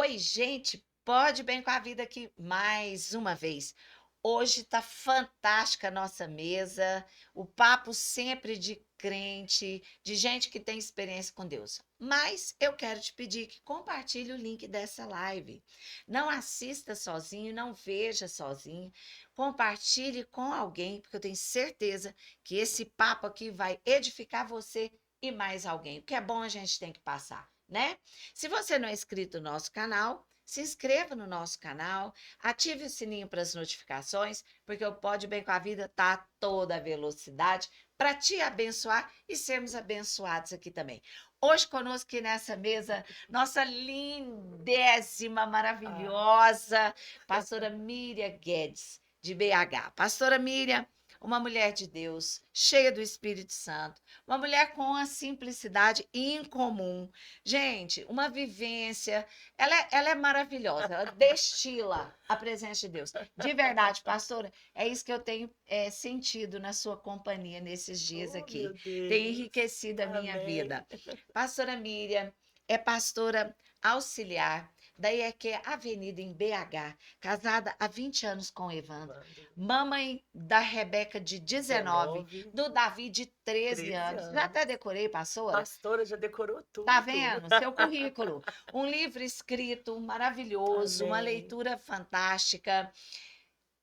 Oi, gente, pode bem com a vida aqui mais uma vez. Hoje tá fantástica a nossa mesa, o papo sempre de crente, de gente que tem experiência com Deus. Mas eu quero te pedir que compartilhe o link dessa live. Não assista sozinho, não veja sozinho. Compartilhe com alguém, porque eu tenho certeza que esse papo aqui vai edificar você e mais alguém. O que é bom a gente tem que passar, né? Se você não é inscrito no nosso canal, se inscreva no nosso canal, ative o sininho para as notificações, porque o Pode Bem com a Vida está a toda velocidade para te abençoar e sermos abençoados aqui também. Hoje conosco aqui nessa mesa, nossa lindésima, Ah, maravilhosa pastora Miriam Guedes, de BH. Pastora Miriam, uma mulher de Deus, cheia do Espírito Santo, uma mulher com uma simplicidade incomum. Gente, uma vivência, ela é maravilhosa, ela destila a presença de Deus. De verdade, pastora, é isso que eu tenho sentido na sua companhia nesses dias oh, aqui. meu Tem Deus. enriquecido a minha Amém. vida. Pastora Miriam é pastora auxiliar da IEQ Avenida em BH, casada há 20 anos com o Evandro, Evandro, mamãe da Rebeca de 19, 19, do Davi de 13 13 anos. Já anos. até decorei, pastora. Pastora já decorou Tá tudo. vendo? Seu currículo. Um livro escrito maravilhoso, uma Amém. leitura fantástica.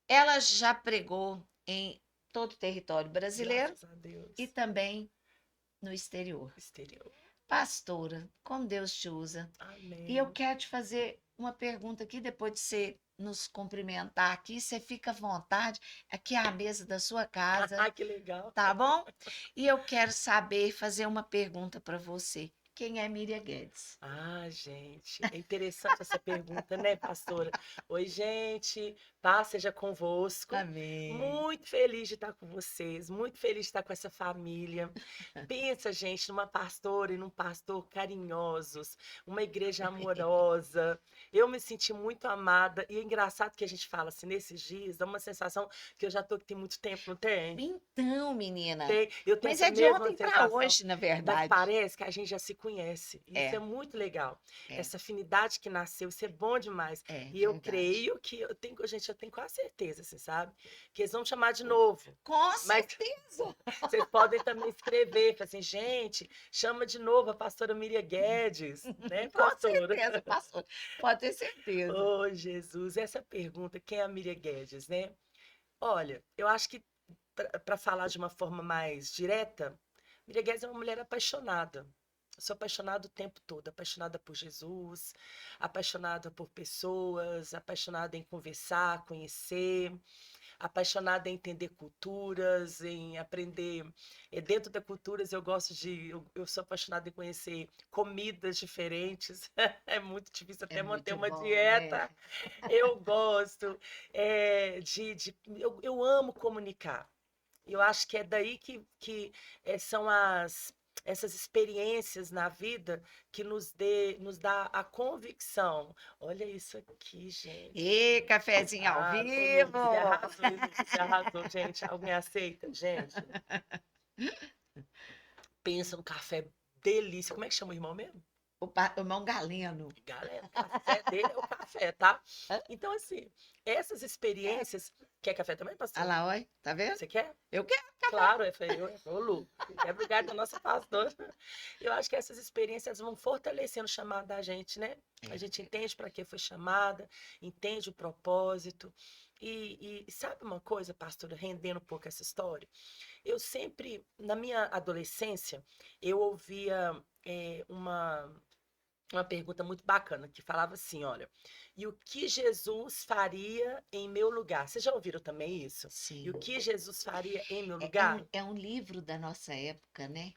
Ela já pregou em todo o território brasileiro Graças a e Deus. também no exterior. Exterior. Pastora, como Deus te usa. E eu Amém. quero te fazer uma pergunta aqui, depois de você nos cumprimentar aqui, você fica à vontade. Aqui é a mesa da sua casa, Ah, que legal. tá bom? E eu quero saber, fazer uma pergunta para você. Quem é Miriam Guedes? Ah, gente, é interessante essa pergunta, né, pastora? Oi, gente, paz seja convosco. Amém. Muito feliz de estar com vocês, muito feliz de estar com essa família. Pensa, gente, numa pastora e num pastor carinhosos, uma igreja amorosa. Eu me senti muito amada e é engraçado que a gente fala assim, nesses dias, dá uma sensação que eu já tô aqui tem muito tempo, não tem? Então, menina, Eu tenho mas essa é de mesma ontem para sensação, hoje, na mas verdade. parece que a gente já se conhece. E isso é É, muito legal. é, Essa afinidade que nasceu, isso é bom demais. é E eu verdade. creio que gente, eu tenho quase certeza, você sabe, que eles vão chamar de novo. Com Mas certeza. vocês podem também escrever, falar assim, gente, chama de novo a pastora Miriam Guedes, né, Com pastora? certeza, pastor. Pode ter certeza. Oh, Jesus, essa pergunta, quem é a Miriam Guedes, né? Olha, eu acho que para falar de uma forma mais direta, Miriam Guedes é uma mulher apaixonada. Eu sou apaixonada o tempo todo, apaixonada por Jesus, apaixonada por pessoas, apaixonada em conversar, conhecer, apaixonada em entender culturas, em aprender. Dentro das culturas, eu gosto de. Eu sou apaixonada em conhecer comidas diferentes. É muito difícil É até manter muito uma bom, né? dieta. Eu gosto. Eu amo comunicar. Eu acho que é daí são essas experiências na vida que nos dá a convicção. Olha isso aqui, gente. E cafezinho ao Ah, ô vivo. Lourdes, você arrasou, hein, Lourdes, você arrasou, gente. Alguém aceita? Gente, pensa no café delícia. Como é que chama o irmão mesmo? O irmão Galeno. Galera, o café dele é o café, tá? Então, assim, essas experiências. Quer café também, Olha pastor? lá, olha, tá vendo? Você quer? Eu quero. Claro, ô Lu, quebra o galho da nossa pastora. Eu acho que essas experiências vão fortalecendo o chamado da gente, né? É A gente verdade. entende para que foi chamada, entende o propósito. E sabe uma coisa, pastora, rendendo um pouco essa história? Eu sempre, na minha adolescência, eu ouvia uma pergunta muito bacana que falava assim, olha, e o que Jesus faria em meu lugar? Vocês já ouviram também isso? E o Sim. que Jesus faria em meu É, é lugar? um, é um livro da nossa época, né?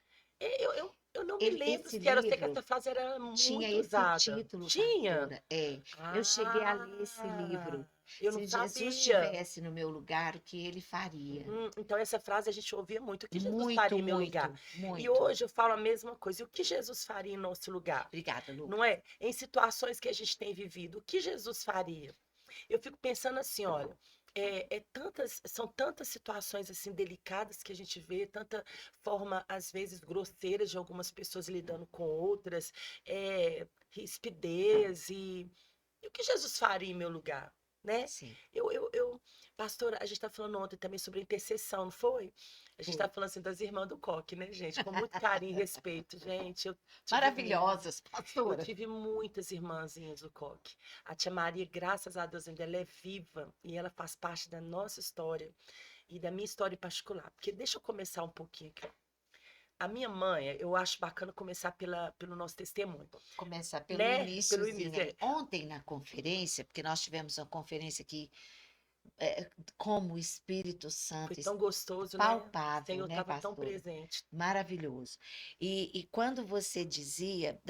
Eu não me lembro Esse se era, eu sei que livro essa frase era tinha muito esse usada. título, Tinha? pastora. É, eu cheguei a ler esse Ah, livro. eu não Se Jesus sabia. estivesse no meu lugar, o que ele faria? Então essa frase a gente ouvia muito. O que Jesus Muito, faria em meu lugar? muito, E muito. hoje eu falo a mesma coisa. E o que Jesus faria em nosso lugar? Obrigada, Lu. Não é? Em situações que a gente tem vivido, o que Jesus faria? Eu fico pensando assim, olha, são tantas situações assim delicadas que a gente vê, tanta forma às vezes grosseiras de algumas pessoas lidando com outras, rispidez E o que Jesus faria em meu lugar, né? Sim, Pastora, a gente está falando ontem também sobre intercessão, não foi? A gente está foi. falando assim das irmãs do coque, né, gente? Com muito carinho e respeito, gente. Tive muito. Maravilhosas, Eu pastora. tive muitas irmãzinhas do coque. A tia Maria, graças a Deus, ainda ela é viva e ela faz parte da nossa história e da minha história em particular. Porque deixa eu começar um pouquinho aqui. A minha mãe, eu acho bacana começar pelo nosso testemunho, Começar pelo né? Pelo iniciozinho início. ali. Ontem na conferência, porque nós tivemos uma conferência aqui, como o Espírito Foi Santo tão gostoso, né? O palpável, Senhor né, estava tão pastora? presente. Maravilhoso. E quando você dizia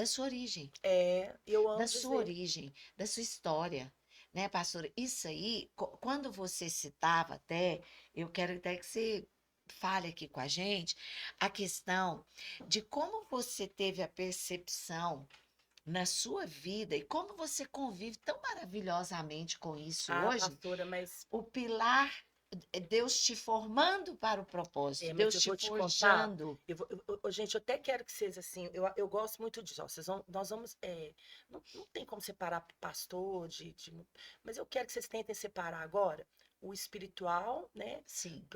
É, eu da amo sua dizer. origem, da sua história, né, pastora? Isso aí, quando você citava até, eu quero até que você fale aqui com a gente a questão de como você teve a percepção na sua vida e como você convive tão maravilhosamente com isso Ah, hoje, pastora, mas, o pilar é Deus te formando para o propósito, mas Deus eu te vou te contar. forjando. Gente, eu até quero que vocês, assim, eu gosto muito disso. Ó, nós vamos. Não tem como separar pastor mas eu quero que vocês tentem separar agora o espiritual, né, Sim,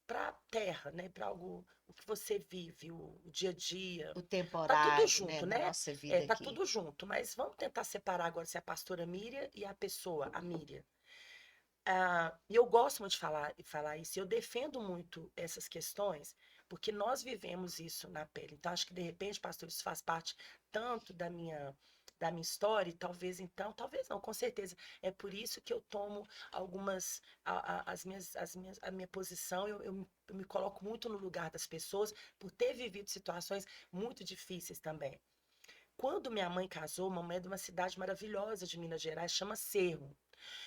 para a terra, né, para algo, o que você vive, o dia a dia. o Tá tudo temporário, né, junto, na né? nossa É, vida tá aqui. tudo junto, mas vamos tentar separar agora se é a pastora Miriam e a pessoa, a Miriam. E eu gosto muito de falar isso, e eu defendo muito essas questões, porque nós vivemos isso na pele. Então, acho que, de repente, pastor, isso faz parte tanto da minha história, e talvez então, talvez não, com certeza. É por isso que eu tomo algumas, a minha posição, eu me coloco muito no lugar das pessoas, por ter vivido situações muito difíceis também. Quando minha mãe casou, mamãe é de uma cidade maravilhosa de Minas Gerais, chama Cerro.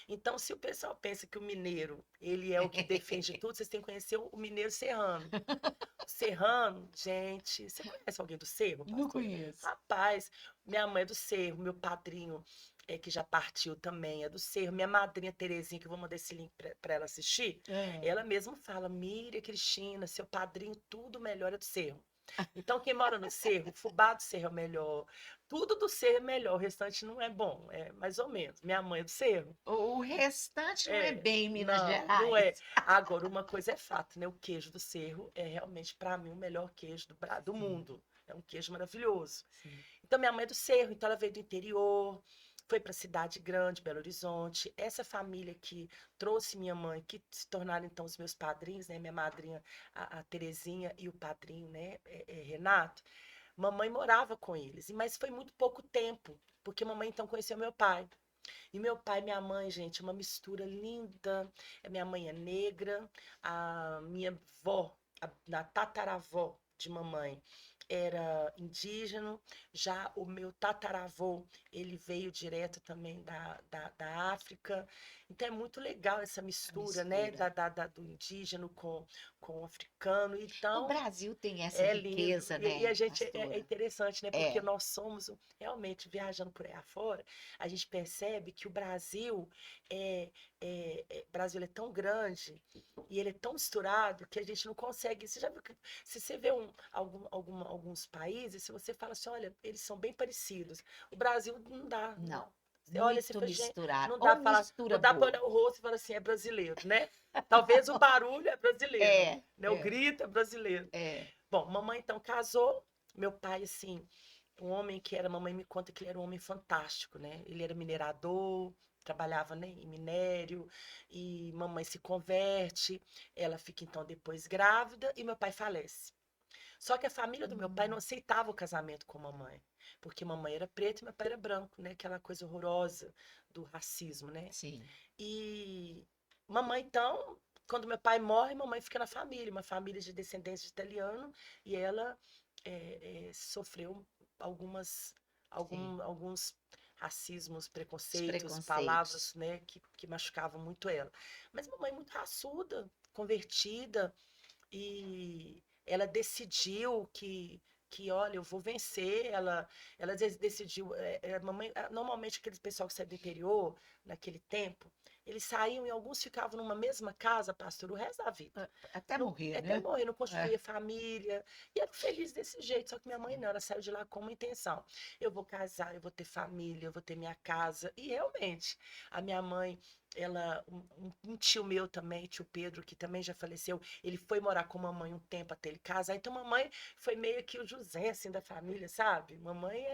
Então, se o pessoal pensa que o mineiro, ele é o que defende tudo, vocês têm que conhecer o mineiro serrano. O serrano, gente, você conhece alguém do Cerro, Não pastora? conheço. Rapaz, minha mãe é do Cerro, meu padrinho, que já partiu também, é do Cerro. Minha madrinha Terezinha, que eu vou mandar esse link para ela assistir, É. ela mesma fala, Miriam Cristina, seu padrinho, tudo melhor é do Cerro. Então, quem mora no Cerro, o fubá do Cerro é o melhor, tudo do Cerro é melhor, o restante não é bom, é mais ou menos. Minha mãe é do Cerro. O restante não é É, bem Minas não, não Gerais. é. Agora, uma coisa é fato, né? O queijo do Cerro é realmente, para mim, o melhor queijo do Sim, mundo. É um queijo maravilhoso. sim. Então, minha mãe é do Cerro, então ela veio do interior, foi para a cidade grande, Belo Horizonte. Essa família que trouxe minha mãe, que se tornaram então os meus padrinhos, né? Minha madrinha, a Terezinha, e o padrinho, né? Renato. Mamãe morava com eles, mas foi muito pouco tempo, porque mamãe então conheceu meu pai. E meu pai e minha mãe, gente, uma mistura linda. Minha mãe é negra, a minha avó, a tataravó de mamãe, era indígena, já o meu tataravô, ele veio direto também da África. Então é muito legal essa A mistura, né, mistura. do indígena com o africano. O Então, Brasil tem essa é lindo. riqueza, E a né, gente é pastora? interessante, né? Porque É, nós somos realmente viajando por aí afora, a gente percebe que o Brasil Brasil é tão grande e ele é tão misturado que a gente não consegue. Você já viu que se você vê alguns países, se você fala assim, olha, eles são bem parecidos. O Brasil não dá. não. Você olha assim, Muito fala, gente, misturado. não dá Ou pra falar, mistura não dá para boa. olhar o rosto e falar assim, é brasileiro, né? Talvez o barulho é brasileiro, É, né? O é, grito é brasileiro. é. Bom, mamãe então casou, meu pai, assim, um homem que era, mamãe me conta que ele era um homem fantástico, né? Ele era minerador, trabalhava, né, em minério, e mamãe se converte, ela fica então depois grávida e meu pai falece. Só que a família do meu pai não Hum, aceitava o casamento com mamãe, porque mamãe era preta e meu pai era branco, né? Aquela coisa horrorosa do racismo, né? sim. E mamãe, então, quando meu pai morre, mamãe fica na família, uma família de descendentes de italiano, e ela sofreu algumas, Sim. alguns racismos, Os preconceitos, palavras, preconceitos. né, que machucavam muito ela. Mas mamãe muito raçuda, convertida, e ela decidiu que olha, eu vou vencer. Ela decidiu. Mamãe, normalmente aquele pessoal que sai do interior naquele tempo, eles saíam e alguns ficavam numa mesma casa, pastor, o resto da vida. Até morrer, Até né? morrer, não É. constituía família. E era feliz desse jeito. Só que minha mãe não, ela saiu de lá com uma intenção. Eu vou casar, eu vou ter família, eu vou ter minha casa. E realmente, a minha mãe, um tio meu também, tio Pedro, que também já faleceu, ele foi morar com a mamãe um tempo até ele casar. Então, mamãe foi meio que o José, assim, da família, sabe? Mamãe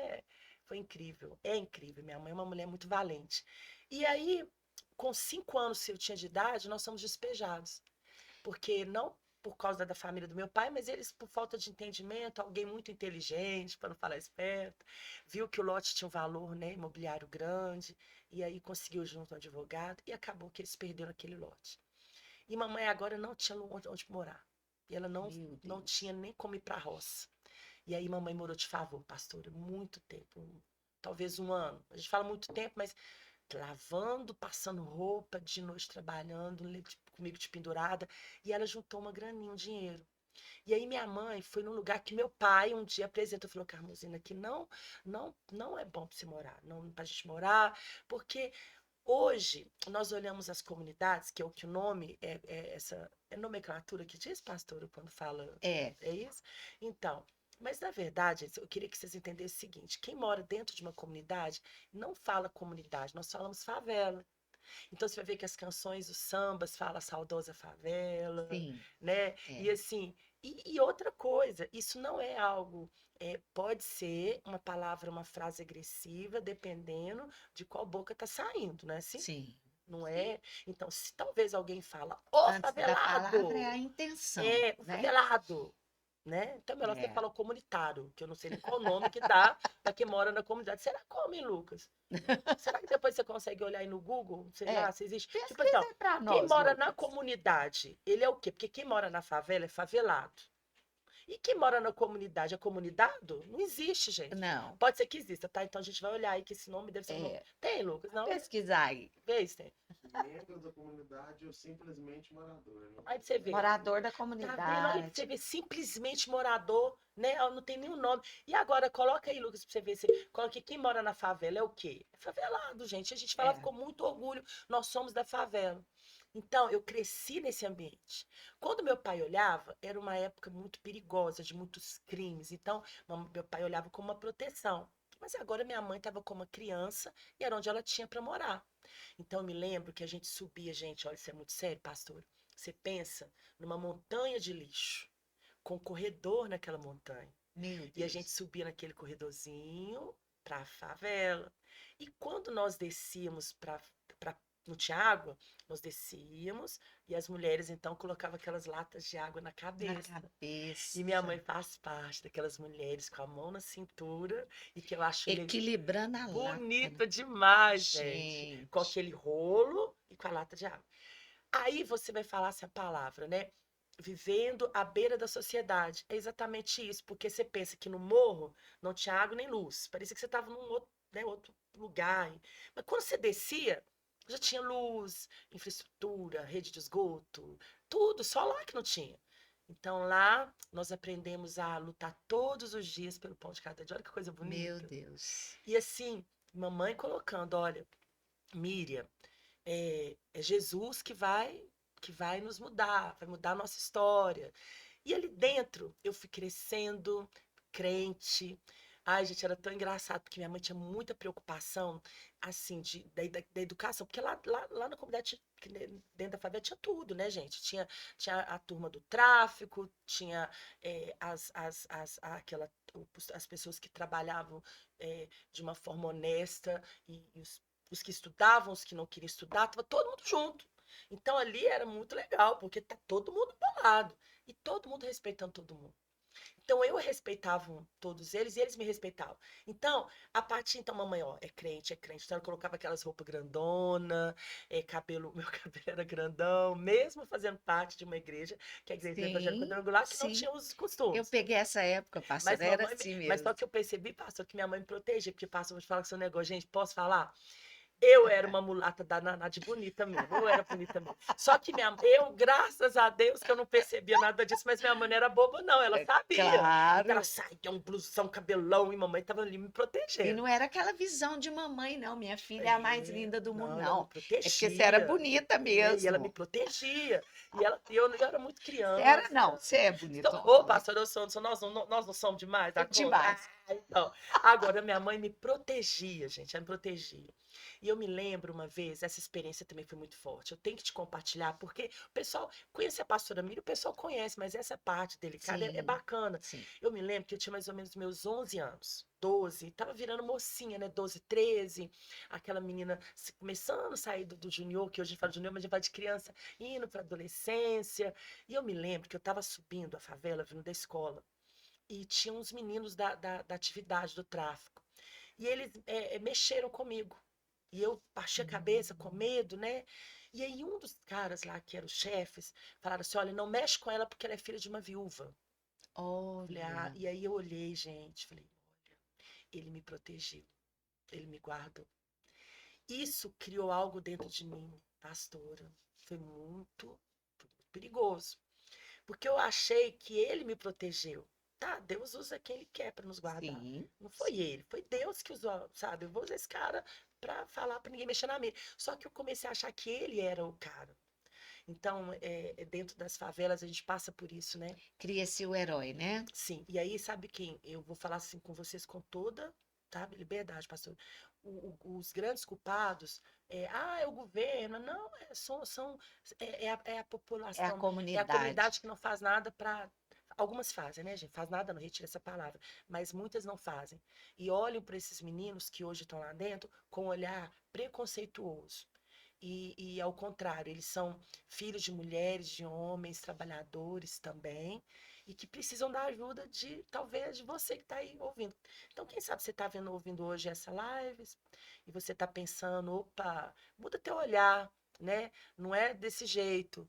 foi incrível, é incrível. Minha mãe é uma mulher muito valente. E aí, com 5 anos, se eu tinha de idade, nós somos despejados. Porque não por causa da família do meu pai, mas eles, por falta de entendimento, alguém muito inteligente, para não falar esperto, viu que o lote tinha um valor, né, imobiliário grande, e aí conseguiu junto um advogado, e acabou que eles perderam aquele lote. E mamãe agora não tinha onde morar. E ela Meu não Deus. tinha nem como ir para a roça. E aí mamãe morou de favor, pastora, muito tempo, talvez um ano. A gente fala muito tempo, mas lavando, passando roupa, de noite trabalhando, comigo de pendurada, e ela juntou uma graninha, um dinheiro. E aí minha mãe foi num lugar que meu pai um dia apresentou, falou, Carmozina, aqui não é bom para se morar, não para a gente morar, porque hoje nós olhamos as comunidades, que é o que o nome é nomenclatura que diz, pastora, quando fala, É, é isso? Então, mas na verdade, eu queria que vocês entendessem o seguinte: quem mora dentro de uma comunidade não fala comunidade, nós falamos favela. Então você vai ver que as canções, os sambas falam a saudosa favela, sim, né? E é. assim, e outra coisa, isso não é algo, pode ser uma palavra, uma frase agressiva, dependendo de qual boca está saindo, não é assim? Sim. Não é? Então, se talvez alguém fala, ô Antes da palavra é a favelado, intenção, o né? favelado, né? Então, é melhor você É. falar comunitário, que eu não sei nem qual nome que dá para quem mora na comunidade. Será como, hein, Lucas? Será que depois você consegue olhar aí no Google, sei É. lá, se existe? Tipo Pesquisa então, aí para quem nós, mora na Lucas. comunidade, ele é o quê? Porque quem mora na favela é favelado. E quem mora na comunidade é comunidado? Não existe, gente. Não, Pode ser que exista, tá? Então a gente vai olhar aí que esse nome deve ser um nome. é. Tem, Lucas? Vai Não, né? pesquisar aí. Vê, tem. Membro da comunidade ou simplesmente morador, né? Aí você vê. Morador da Tá vendo? Olha pra você comunidade. ver, simplesmente morador, né? Não tem nenhum nome. E agora, coloca aí, Lucas, pra você ver. Coloca aí, quem mora na favela é o quê? É favelado, gente. A gente falava É. com muito orgulho. Nós somos da favela. Então, eu cresci nesse ambiente. Quando meu pai olhava, era uma época muito perigosa, de muitos crimes. Então, meu pai olhava como uma proteção. Mas agora minha mãe estava como uma criança e era onde ela tinha para morar. Então, eu me lembro que a gente subia, gente, olha, isso é muito sério, pastor. Você pensa numa montanha de lixo, com um corredor naquela montanha. Meu E a gente Deus. subia naquele corredorzinho para a favela. E quando nós descíamos não tinha água, nós descíamos e as mulheres então colocavam aquelas latas de água na Na cabeça. cabeça. E minha mãe faz parte daquelas mulheres com a mão na cintura e que eu acho ele Equilibrando a lata, né? bonita demais, gente, com Gente. aquele rolo e com a lata de água. Aí você vai falar essa palavra, né? Vivendo à beira da sociedade. É exatamente isso, porque você pensa que no morro não tinha água nem luz. Parecia que você estava num outro, né, outro lugar. Mas quando você descia, já tinha luz, infraestrutura, rede de esgoto, tudo, só lá que não tinha. Então lá nós aprendemos a lutar todos os dias pelo pão de cada dia. Olha que coisa Meu bonita. Deus. E assim, mamãe colocando, olha, Miriam, é Jesus que vai nos mudar, vai mudar a nossa história. E ali dentro eu fui crescendo, crente. Ai, gente, era tão engraçado, porque minha mãe tinha muita preocupação, assim, da educação, porque lá na comunidade, dentro da favela, tinha tudo, né, gente? Tinha a turma do tráfico, tinha as pessoas que trabalhavam de uma forma honesta, e os que estudavam, os que não queriam estudar, estava todo mundo junto. Então ali era muito legal, porque tá todo mundo bolado e todo mundo respeitando todo mundo. Então eu respeitava todos eles e eles me respeitavam. Então, a partir então mamãe, ó, é crente, é crente. Então ela colocava aquelas roupas grandona, cabelo, meu cabelo era grandão, mesmo fazendo parte de uma igreja, que é a igreja evangélica Sim, quadrangular, que não sim. tinha os Eu costumes. peguei essa época, Mas pastora, era mamãe, assim mas só mesmo. que eu percebi, pastor, que minha mãe me protegia, porque pastor, vou te falar que seu negócio, gente, posso falar? Eu era uma mulata danada de bonita mesmo, eu era bonita mesmo. Só que graças a Deus, que eu não percebia nada disso, mas minha mãe não era boba, não, ela sabia. Então ela Claro. saía, um blusão, cabelão, e mamãe tava ali me E protegendo. não era aquela visão de mamãe, não. Minha filha é a mais linda do mundo, Não, ela me não. É porque você era protegia. bonita E ela me mesmo. protegia. E eu era muito Você era, criança. não, você é Ô, bonitona. pastor, nós não somos demais da conta? Demais. Então. Agora, minha mãe me protegia, gente, ela me protegia. E eu me lembro uma vez, essa experiência também foi muito forte. Eu tenho que te compartilhar, porque o pessoal conhece a pastora Miriam, o pessoal conhece, mas essa parte delicada é Sim, bacana. sim. Eu me lembro que eu tinha mais ou menos meus 11 anos. 12, tava virando mocinha, né? 12, 13, aquela menina começando a sair do junior, que hoje a gente fala junior, mas a gente fala de criança, indo para adolescência. E eu me lembro que eu estava subindo a favela, vindo da escola, e tinha uns meninos da atividade, do tráfico. E eles mexeram comigo. E eu baixei a cabeça com Hum. medo, né? E aí um dos caras lá, que eram os chefes, falaram assim, olha, não mexe com ela porque ela é filha de uma viúva. Falei, ah, Olha, e aí eu olhei, gente, falei, olha, ele me protegeu, ele me guardou. Isso criou algo dentro de mim, pastora. Foi muito perigoso. Porque eu achei que ele me protegeu. Tá, Deus usa quem ele quer para nos guardar. sim, Não foi sim. ele, foi Deus que usou, sabe? Eu vou usar esse cara para falar para ninguém mexer na minha. Só que eu comecei a achar que ele era o cara. Então, dentro das favelas a gente passa por isso, né? Cria-se o herói, né? Sim. E aí, sabe quem? Eu vou falar assim com vocês com toda, tá, liberdade, pastor. Os grandes culpados é o governo. Não, é a É a população, é a comunidade. comunidade que não faz nada para. Algumas fazem, né, gente? Faz nada, não retira essa palavra. Mas muitas não fazem. E olham para esses meninos que hoje estão lá dentro com um olhar preconceituoso. E ao contrário, eles são filhos de mulheres, de homens, trabalhadores também, e que precisam da ajuda de, talvez, de você que está aí ouvindo. Então, quem sabe você está ouvindo hoje essa live e você está pensando, opa, muda teu olhar, né? Não é desse jeito.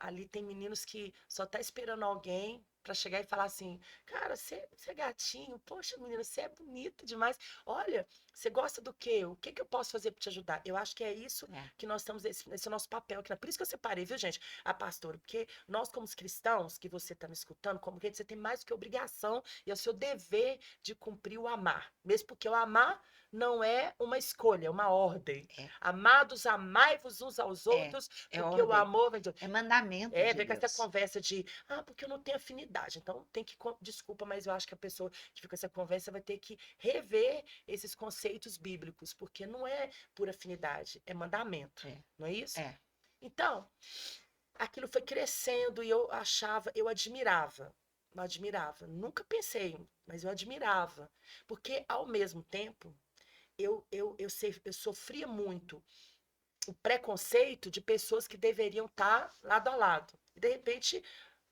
Ali tem meninos que só tá esperando alguém para chegar e falar assim, cara, você é gatinho, poxa, menina, você é bonita demais. Olha, você gosta do quê? O que que eu posso fazer para te ajudar? Eu acho que é isso É. que nós estamos, esse é o nosso papel aqui. Por isso que eu separei, viu, gente? A pastora, porque nós, como os cristãos, que você está me escutando, como que você tem mais do que obrigação e é o seu dever de cumprir o amar. Mesmo porque o amar não é uma escolha, é uma ordem. É, Amados, amai-vos uns aos é, outros, é porque o ordem. amor vem de. É mandamento de Vem com essa Deus. conversa de, porque eu não tenho afinidade. Então, tem que. Desculpa, mas eu acho que a pessoa que fica com essa conversa vai ter que rever esses conceitos bíblicos, porque não é por afinidade, é mandamento. É, Não é isso? é. Então, aquilo foi crescendo e eu admirava. Eu admirava. Nunca pensei, mas eu admirava. Porque, ao mesmo tempo, eu sofria muito o preconceito de pessoas que deveriam estar lado a lado. E, de repente,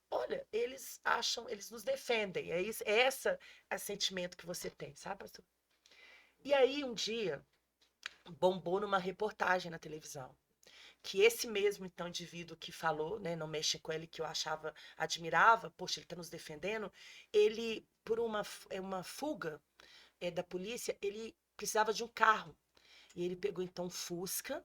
olha, eles nos defendem. É isso, é sentimento que você tem, sabe, pastor? E aí, um dia, bombou numa reportagem na televisão. Que esse mesmo, então, indivíduo que falou, né, não mexe com ele, que eu admirava, poxa, ele está nos defendendo, ele, por uma fuga da polícia, ele precisava de um carro. E ele pegou, então, um Fusca,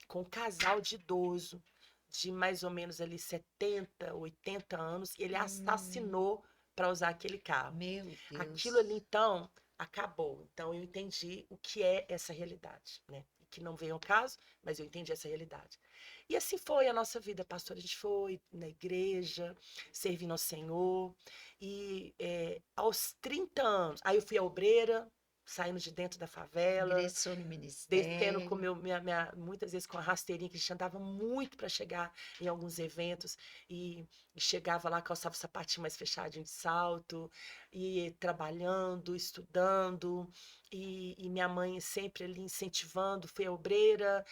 com um casal de idoso, de mais ou menos ali 70, 80 anos, e ele Hum, assassinou para usar aquele carro. meu Aquilo ali, Deus. então, acabou. Então, eu entendi o que é essa realidade, né? Que não veio ao caso, mas eu entendi essa realidade. E assim foi a nossa vida, pastor. A gente foi na igreja, servindo ao Senhor. E aos 30 anos, aí eu fui a obreira, saindo de dentro da favela, Ingressou no descendo com ministério. muitas vezes com a rasteirinha, que a gente andava muito para chegar em alguns eventos, e chegava lá, calçava o sapatinho mais fechadinho de salto, e trabalhando, estudando, e minha mãe sempre ali incentivando, fui obreira,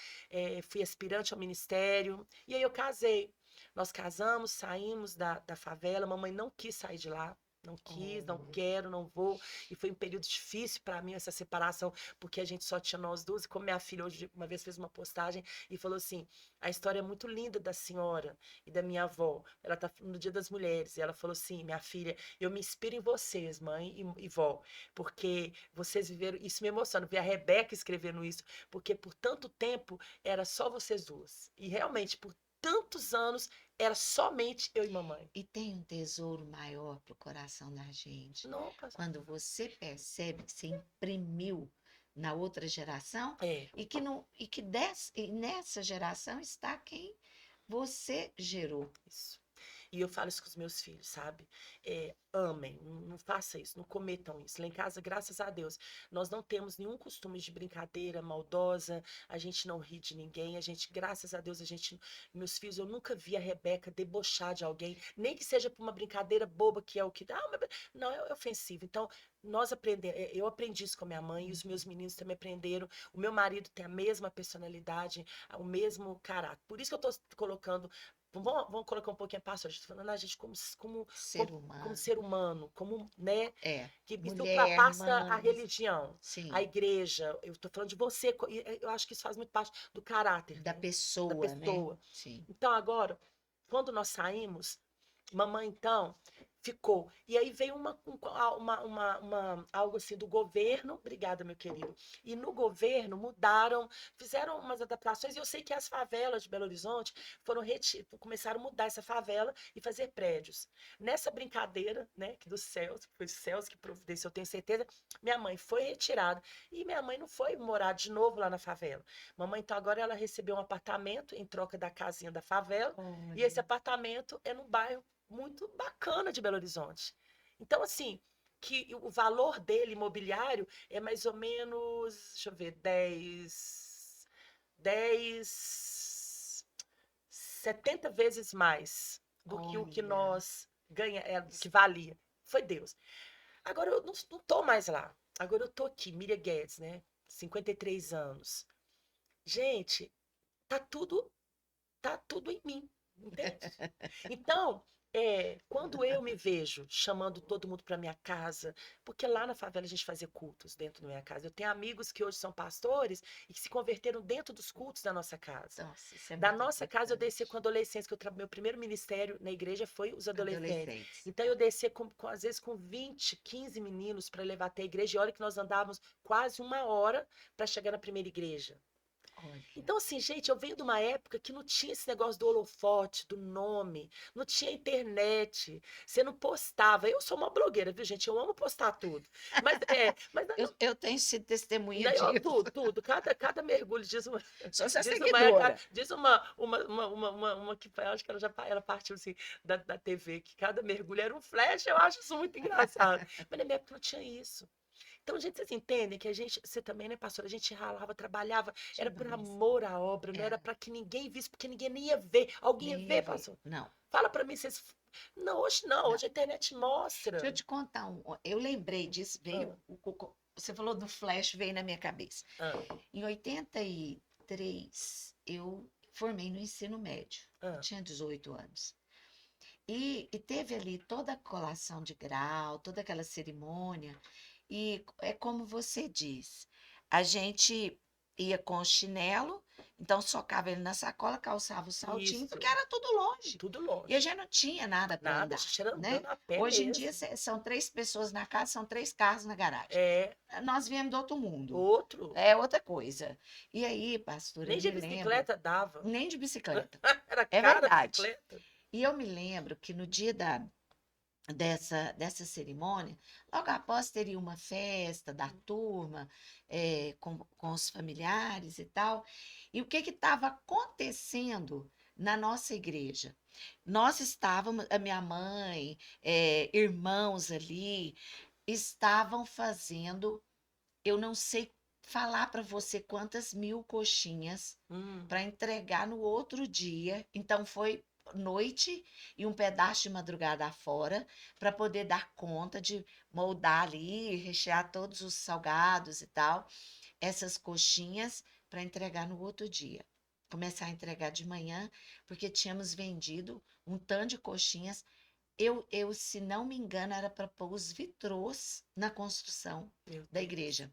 fui aspirante ao ministério, e aí eu casei. Nós casamos, saímos da favela, mamãe não quis sair de lá, Não quis, não Oh. quero, não vou. E foi um período difícil para mim essa separação, porque a gente só tinha nós duas. E como minha filha hoje uma vez fez uma postagem e falou assim: a história é muito linda da senhora e da minha avó. Ela tá no Dia das Mulheres. E ela falou assim: minha filha, eu me inspiro em vocês, mãe e vó, porque vocês viveram. Isso me emociona, ver a Rebeca escrevendo isso, porque por tanto tempo era só vocês duas. E realmente, por tantos anos, era somente eu e mamãe. E tem um tesouro maior pro coração da gente. Não, pastor. Quando você percebe que você imprimiu na outra geração É. e nessa geração está quem você gerou. Isso. E eu falo isso com os meus filhos, sabe? Amem, não faça isso, não cometam isso. Lá em casa, graças a Deus, nós não temos nenhum costume de brincadeira maldosa, a gente não ri de ninguém, a gente, graças a Deus, meus filhos, eu nunca vi a Rebeca debochar de alguém, nem que seja por uma brincadeira boba que é o que. Não, é ofensivo. Então, eu aprendi isso com a minha mãe e os meus meninos também aprenderam. O meu marido tem a mesma personalidade, o mesmo caráter. Por isso que eu estou colocando. Vamos colocar um pouquinho a pastora, a gente tá falando a gente Ser como humano. ser humano, como, né, É. que isso Mulher, ultrapassa a mãe. religião, a Sim. igreja. Eu estou falando de você, e eu acho que isso faz muito parte do caráter, Da né, da pessoa, né? pessoa. Sim. Então, agora, quando nós saímos, mamãe, então, ficou. E aí veio algo assim do governo. Obrigada, meu querido. E no governo mudaram, fizeram umas adaptações. E eu sei que as favelas de Belo Horizonte começaram a mudar essa favela e fazer prédios. Nessa brincadeira, né, que dos céus, foi os céus que providenciou, eu tenho certeza, minha mãe foi retirada. E minha mãe não foi morar de novo lá na favela. Mamãe, então, agora ela recebeu um apartamento em troca da casinha da favela. E esse Olha. apartamento é num bairro muito bacana de Belo Horizonte. Então, assim, que o valor dele imobiliário é mais ou menos, deixa eu ver, 10, 70 vezes mais do que o que Olha. nós do que valia. Foi Deus. Agora eu não tô mais lá. Agora eu tô aqui, Miriam Guedes, né? 53 anos. Gente, tá tudo tá tudo em mim, entende? Então, quando eu me vejo chamando todo mundo para minha casa, porque lá na favela a gente fazia cultos dentro da minha casa. Eu tenho amigos que hoje são pastores e que se converteram dentro dos cultos da nossa casa. Nossa, isso é Da muito nossa casa eu descia com importante. adolescentes, que meu primeiro ministério na igreja foi os adolescentes. Adolescentes. Então eu descia às vezes com 20, 15 meninos para levar até a igreja. E olha que nós andávamos quase uma hora para chegar na primeira igreja. Olha. Então, assim, gente, eu venho de uma época que não tinha esse negócio do holofote, do nome, não tinha internet, você não postava. Eu sou uma blogueira, viu, gente? Eu amo postar tudo. Mas Eu tenho sido testemunha daí, ó, disso. tudo, cada mergulho Sou sua diz uma, seguidora. diz uma que eu acho que ela partiu assim da TV, que cada mergulho era um flash, eu acho isso muito engraçado. Mas na minha época não tinha isso. Então, gente, vocês entendem que você também, né, pastora? A gente ralava, trabalhava, era por Demais. amor à obra, não era Era. para que ninguém visse, porque ninguém nem ia ver. Alguém ia Nem ia ver, ver. pastor? Não, Fala para mim, vocês. Não, hoje não, não. hoje a internet Deixa eu mostra. te contar eu lembrei disso, Ah, veio. Você falou do flash, veio na minha cabeça. ah, Em 83, eu formei no ensino médio. Eu ah. tinha 18 anos. E teve ali toda a colação de grau, toda aquela cerimônia. E é como você diz, a gente ia com o chinelo, então socava ele na sacola, calçava o saltinho, Isso, porque era tudo longe. tudo E a longe. gente não tinha nada para Nada, a andar, gente era né? andando a pé Hoje em dia mesmo. são 3 pessoas na casa, são 3 carros na garagem. É, Nós viemos do outro mundo, outro. é outra coisa. E aí, pastora, Nem eu de me lembro, bicicleta dava. nem de bicicleta, Era é cara a verdade. bicicleta. E eu me lembro que no dia dessa cerimônia, logo após teria uma festa da turma, com os familiares e tal. E o que estava acontecendo na nossa igreja? Nós estávamos, a minha mãe, irmãos ali, estavam fazendo, eu não sei falar para você quantas mil coxinhas Hum, para entregar no outro dia. Então foi noite e um pedaço de madrugada afora para poder dar conta de moldar ali, rechear todos os salgados e tal, essas coxinhas para entregar no outro dia. Começar a entregar de manhã, porque tínhamos vendido um tanto de coxinhas se não me engano, era para pôr os vitrôs na construção Meu da Deus. igreja.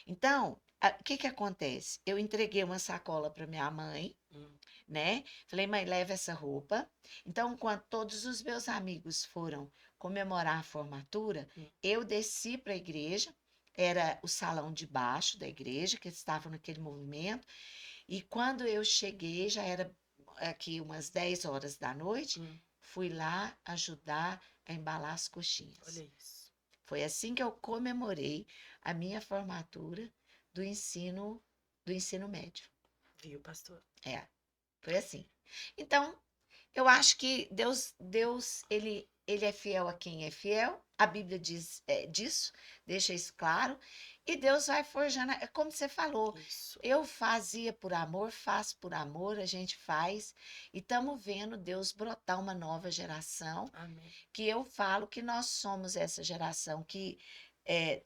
Então, o que que acontece? Eu entreguei uma sacola para minha mãe, Hum, né? Falei, mãe, leva essa roupa. Então, quando todos os meus amigos foram comemorar a formatura, hum. eu desci para a igreja, era o salão de baixo da igreja, que eles estavam naquele movimento, e quando eu cheguei, já era aqui umas 10 horas da noite, Hum, fui lá ajudar a embalar as olha coxinhas. isso. Foi assim que eu comemorei a minha formatura do ensino, do ensino médio. Viu, pastor? É, foi assim. Então, eu acho que Deus, ele é fiel a quem é fiel. A Bíblia diz disso, deixa isso claro. E Deus vai forjando, é como você falou. Isso. Eu fazia por amor, faço por amor, a gente faz. E estamos vendo Deus brotar uma nova geração, Amém. que eu falo que nós somos essa geração que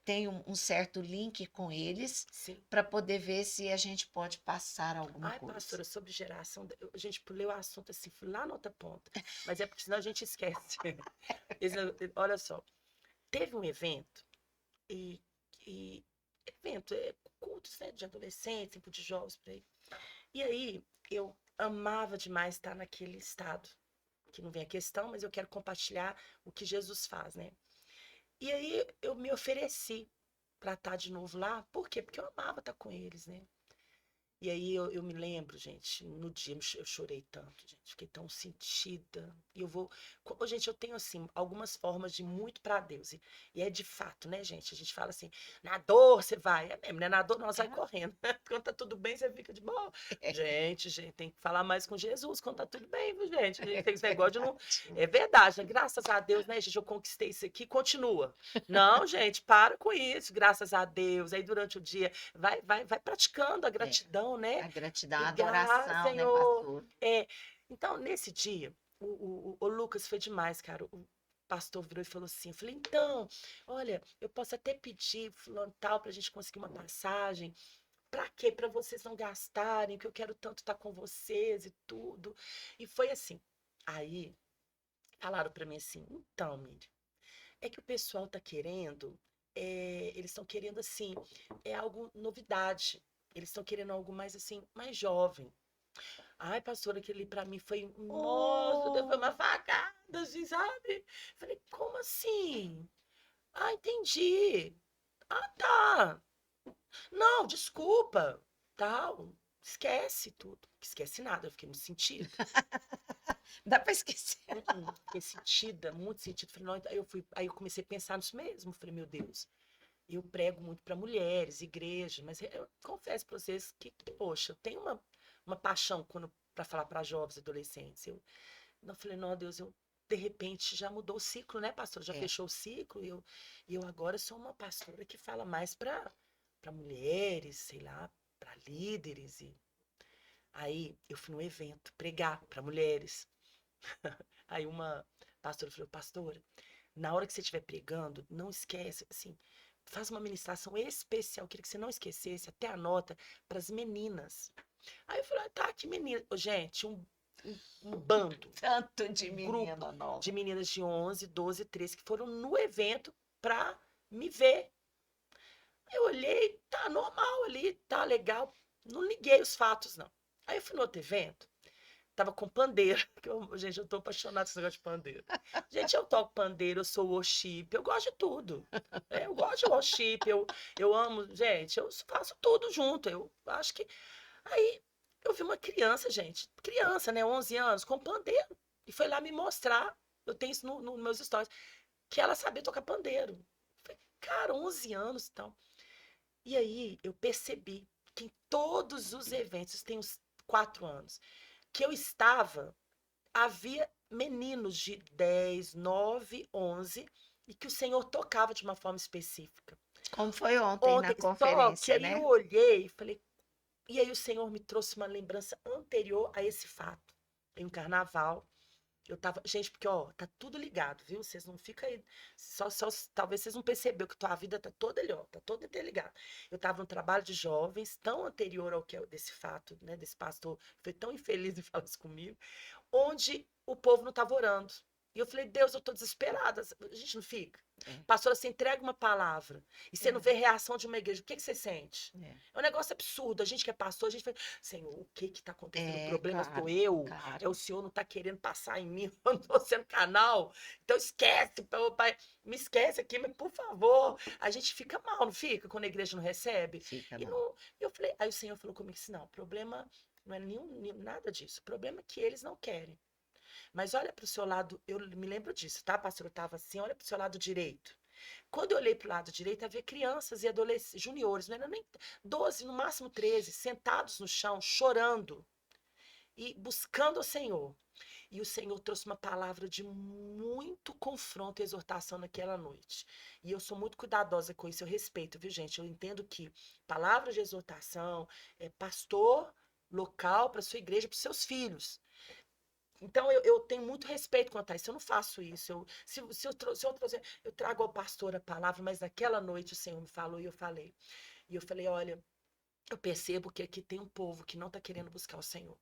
tem um certo link com eles, Sim. para poder ver se a gente pode passar alguma Ai, coisa. pastora, sobre geração, a gente pulou o assunto assim, fui lá na outra ponta. Mas é porque senão a gente esquece. Olha só, teve um evento, e, e evento, cultos, né, de adolescentes, tipo de jovens, por aí. E aí, eu amava demais estar naquele estado, que não vem a questão, mas eu quero compartilhar o que Jesus faz, né? E aí, eu me ofereci para estar de novo lá, por quê? Porque eu amava estar com eles, né? E aí eu me lembro, gente, no dia eu chorei tanto, gente, fiquei tão sentida. E eu vou. Gente, eu tenho, assim, algumas formas de ir muito para Deus. E é de fato, né, gente? A gente fala assim, na dor você vai. É mesmo, né? Na dor nós vai É. correndo. Quando tá tudo bem, você fica de boa. Gente, tem que falar mais com Jesus quando tá tudo bem, viu, gente? A gente tem esse negócio de não. É verdade, né? Graças a Deus, né, gente? Eu conquistei isso aqui, continua. Não, gente, para com isso, graças a Deus. Aí durante o dia. Vai praticando a É. gratidão, né? A gratidão, a Obrigada, adoração, né, Senhor. pastor? É, então, nesse dia, o Lucas foi demais, cara. O pastor virou e falou assim: eu falei, então, olha, eu posso até pedir fulano tal pra gente conseguir uma passagem. Pra quê? Pra vocês não gastarem, que eu quero tanto estar com vocês e tudo. E foi assim. Aí, falaram pra mim assim: então, Miriam, é que o pessoal tá querendo, eles estão querendo assim, algo novidade. Eles estão querendo algo mais assim, mais jovem. Ai, pastora, aquele ali pra mim foi, nossa, Deus, foi Oh, uma facada, assim, sabe? Falei, como assim? Ah, entendi. Ah, tá. Não, desculpa. Tal. Esquece tudo. Esquece nada, eu fiquei muito sentido. dá para esquecer. Fiquei sentida, muito sentido. Falei, não, aí eu comecei a pensar nisso mesmo. Falei, meu Deus, eu prego muito para mulheres, igreja, mas eu confesso para vocês que, poxa, eu tenho uma paixão quando para falar para jovens e adolescentes. Eu não falei, não, Deus, eu de repente já mudou o ciclo, né, pastor? Já É, fechou o ciclo e eu agora sou uma pastora que fala mais para mulheres, sei lá, para líderes e aí eu fui num evento pregar para mulheres. Aí uma pastora falou, pastora, na hora que você estiver pregando, não esquece, assim, faz uma ministração especial, eu queria que você não esquecesse, até anota para as meninas. Aí eu falei, ah, tá, que menina. Ô, gente, um bando, tanto de um grupo menina de nova. meninas de 11, 12, 13 que foram no evento para me ver. Eu olhei, tá normal ali, tá legal. Não liguei os fatos, não. Aí eu fui no outro evento, tava com pandeiro, gente, eu tô apaixonada por esse negócio de pandeiro. Gente, eu toco pandeiro, eu sou worship, eu gosto de tudo. Eu gosto de worship, eu amo, gente, eu faço tudo junto. Eu acho que. Aí eu vi uma criança, gente, criança, né, 11 anos, com pandeiro, e foi lá me mostrar, eu tenho isso nos meus stories, que ela sabia tocar pandeiro. Falei, cara, 11 anos e tal. E aí eu percebi que em todos os eventos, tem uns 4 anos, que eu estava, havia meninos de 10, 9, 11 e que o Senhor tocava de uma forma específica. Como foi ontem na Ontem, só que conferência, aí eu né? olhei e falei, e aí o Senhor me trouxe uma lembrança anterior a esse fato. Em um carnaval, eu tava, gente, porque ó, tá tudo ligado, viu? Vocês não ficam aí, só talvez vocês não perceberam que tua vida tá toda ali, ó, tá toda interligada. Eu tava no trabalho de jovens, tão anterior ao que desse fato, né, desse pastor, foi tão infeliz em falar isso comigo, onde o povo não estava orando. E eu falei, Deus, eu tô desesperada. A gente não fica? É. Pastora, você entrega uma palavra e você É. não vê reação de uma igreja. O que você sente? É. É um negócio absurdo. A gente que é pastor, a gente fala, Senhor, o que está acontecendo? O É, problema sou claro, eu. É claro. o Senhor não está querendo passar em mim. Eu não estou sendo canal. Então esquece, pai. Me esquece aqui, mas por favor. A gente fica mal, não fica? Quando a igreja não recebe. Fica E mal. não, eu falei, aí o Senhor falou comigo assim, não, o problema não é nada disso. O problema é que eles não querem. Mas olha para o seu lado, eu me lembro disso, tá, pastor? Eu estava assim, olha para o seu lado direito. Quando eu olhei para o lado direito, havia crianças e adolescentes, juniores, não era nem 12, no máximo 13, sentados no chão, chorando e buscando o Senhor. E o Senhor trouxe uma palavra de muito confronto e exortação naquela noite. E eu sou muito cuidadosa com isso, eu respeito, viu, gente? Eu entendo que palavra de exortação é pastor local para sua igreja, para os seus filhos. Então, eu tenho muito respeito quanto a isso. Eu não faço isso. Eu trago ao pastor a palavra, mas naquela noite o Senhor me falou e eu falei. E eu falei, olha, eu percebo que aqui tem um povo que não está querendo buscar o Senhor.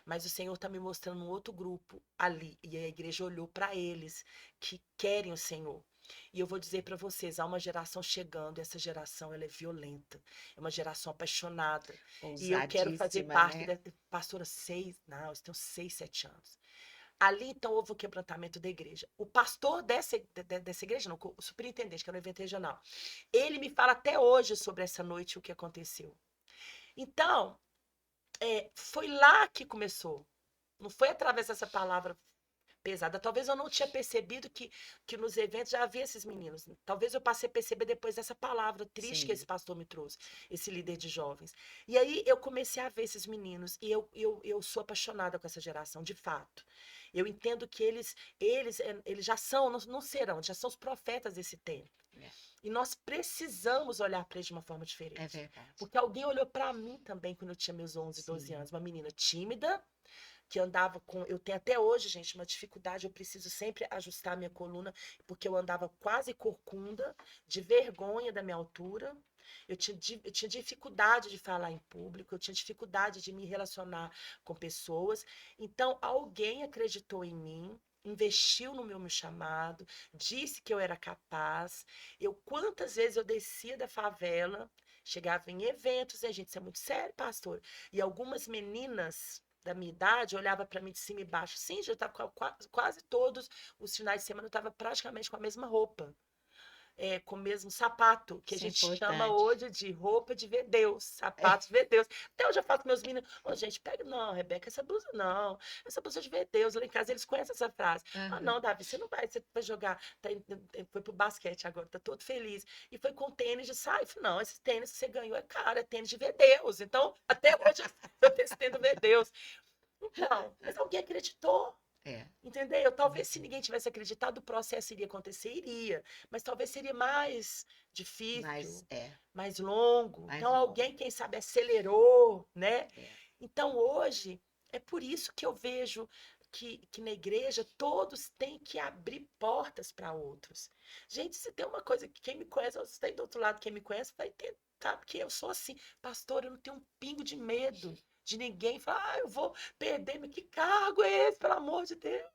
Mas o Senhor está me mostrando um outro grupo ali. E a igreja olhou para eles que querem o Senhor. E eu vou dizer para vocês, há uma geração chegando, e essa geração ela é violenta, é uma geração apaixonada. E eu quero fazer Ousadíssima, parte né? da pastora não, eu tenho 6, 7 anos. Ali, então, houve o quebrantamento da igreja. O pastor dessa igreja, não, o superintendente, que era no evento regional, ele me fala até hoje sobre essa noite, o que aconteceu. Então, foi lá que começou. Não foi através dessa palavra pesada. Talvez eu não tinha percebido que nos eventos já havia esses meninos. Talvez eu passei a perceber depois dessa palavra triste que Sim. esse pastor me trouxe, esse líder de jovens. E aí eu comecei a ver esses meninos e eu sou apaixonada com essa geração, de fato. Eu entendo que eles já são, não serão, já são os profetas desse tempo. É. E nós precisamos olhar para eles de uma forma É diferente. verdade. Porque alguém olhou para mim também quando eu tinha meus 11, 12 Sim. anos. Uma menina tímida, que andava com. Eu tenho até hoje, gente, uma dificuldade. Eu preciso sempre ajustar a minha coluna, porque eu andava quase corcunda, de vergonha da minha altura. Eu tinha dificuldade de falar em público, eu tinha dificuldade de me relacionar com pessoas. Então, alguém acreditou em mim, investiu no meu chamado, disse que eu era capaz. Quantas vezes eu descia da favela, chegava em eventos, e gente, isso é muito sério, pastor. E algumas meninas da minha idade olhava para mim de cima e baixo. Sim, já estava quase todos os finais de semana eu estava praticamente com a mesma roupa. Com o mesmo sapato, que a Isso é gente chama importante. hoje de roupa de ver Deus, É. sapatos de ver Deus. Até hoje eu falo com meus meninos, gente, pega, não, Rebeca, essa blusa não, essa blusa de ver Deus. Lá em casa eles conhecem essa frase. Aham. Não, Davi, você vai jogar, foi pro basquete agora, tá todo feliz. E foi com tênis de saia. Não, esse tênis que você ganhou é caro, é tênis de ver Deus. Então, até hoje eu tendo ver Deus. Então, mas alguém acreditou. É. Entendeu? Talvez se ninguém tivesse acreditado, o processo iria acontecer, iria. Mas talvez seria mais Mas difícil, é. mais longo. Mais Então, longo. alguém, quem sabe, acelerou, né? É. Então, hoje, é por isso que eu vejo que na igreja todos têm que abrir portas para outros. Gente, se tem uma coisa que quem me conhece, você está aí do outro lado, quem me conhece, vai tentar, porque eu sou assim, pastor, eu não tenho um pingo de medo de ninguém falar, eu vou perder, mas que cargo é esse, pelo amor de Deus?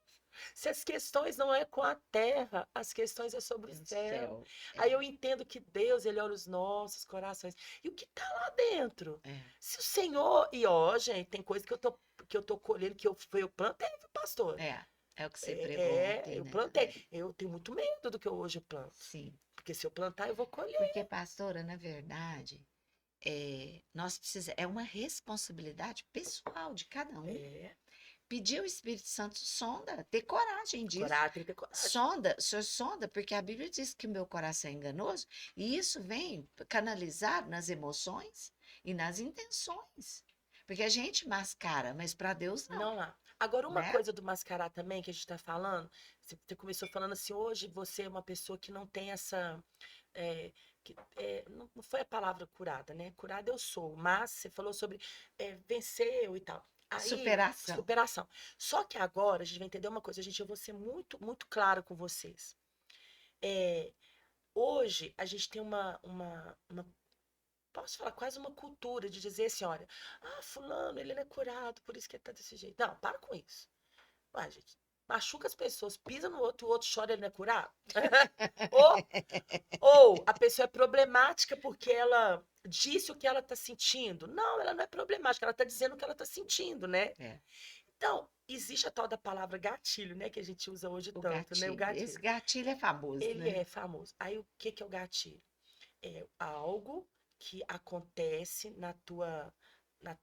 Se as questões não é com a terra, as questões é sobre o Pelo céu. céu. Aí É. eu entendo que Deus, ele olha os nossos corações. E o que está lá dentro? É. Se o Senhor, e ó, gente, tem coisa que eu tô colhendo, que eu plantei, viu, pastor? É. É o que você pregou ontem, Eu né, plantei. também. Eu tenho muito medo do que eu hoje planto. Sim. Porque se eu plantar, eu vou colher. Porque, pastora, na verdade, nós precisamos, é uma responsabilidade pessoal de cada um. É, Pedir ao Espírito Santo sonda, ter coragem disso. coragem, tem que ter coragem. Sonda, o senhor sonda, porque a Bíblia diz que o meu coração é enganoso, e isso vem canalizado nas emoções e nas intenções. Porque a gente mascara, mas para Deus não, Não há. Agora, uma né? coisa do mascarar também, que a gente está falando, você começou falando assim, hoje você é uma pessoa que não tem essa. Não foi a palavra curada, né? Curada eu sou, mas você falou sobre venceu e tal. Aí, Superação. superação. Só que agora a gente vai entender uma coisa, gente, eu vou ser muito, muito claro com vocês. Hoje a gente tem posso falar, quase uma cultura de dizer assim, olha, fulano, ele não é curado, por isso que ele tá desse jeito. Não, para com isso. Ué, gente, machuca as pessoas, pisa no outro, o outro chora, ele não é curado. Ou, ou a pessoa é problemática porque ela disse o que ela está sentindo. Não, ela não é problemática, ela está dizendo o que ela está sentindo, né? É, Então, existe a tal da palavra gatilho, né? Que a gente usa hoje o tanto, né? O gatilho. Esse gatilho. gatilho é famoso, Ele né? é famoso. Aí, o que que é o gatilho? É algo que acontece na tua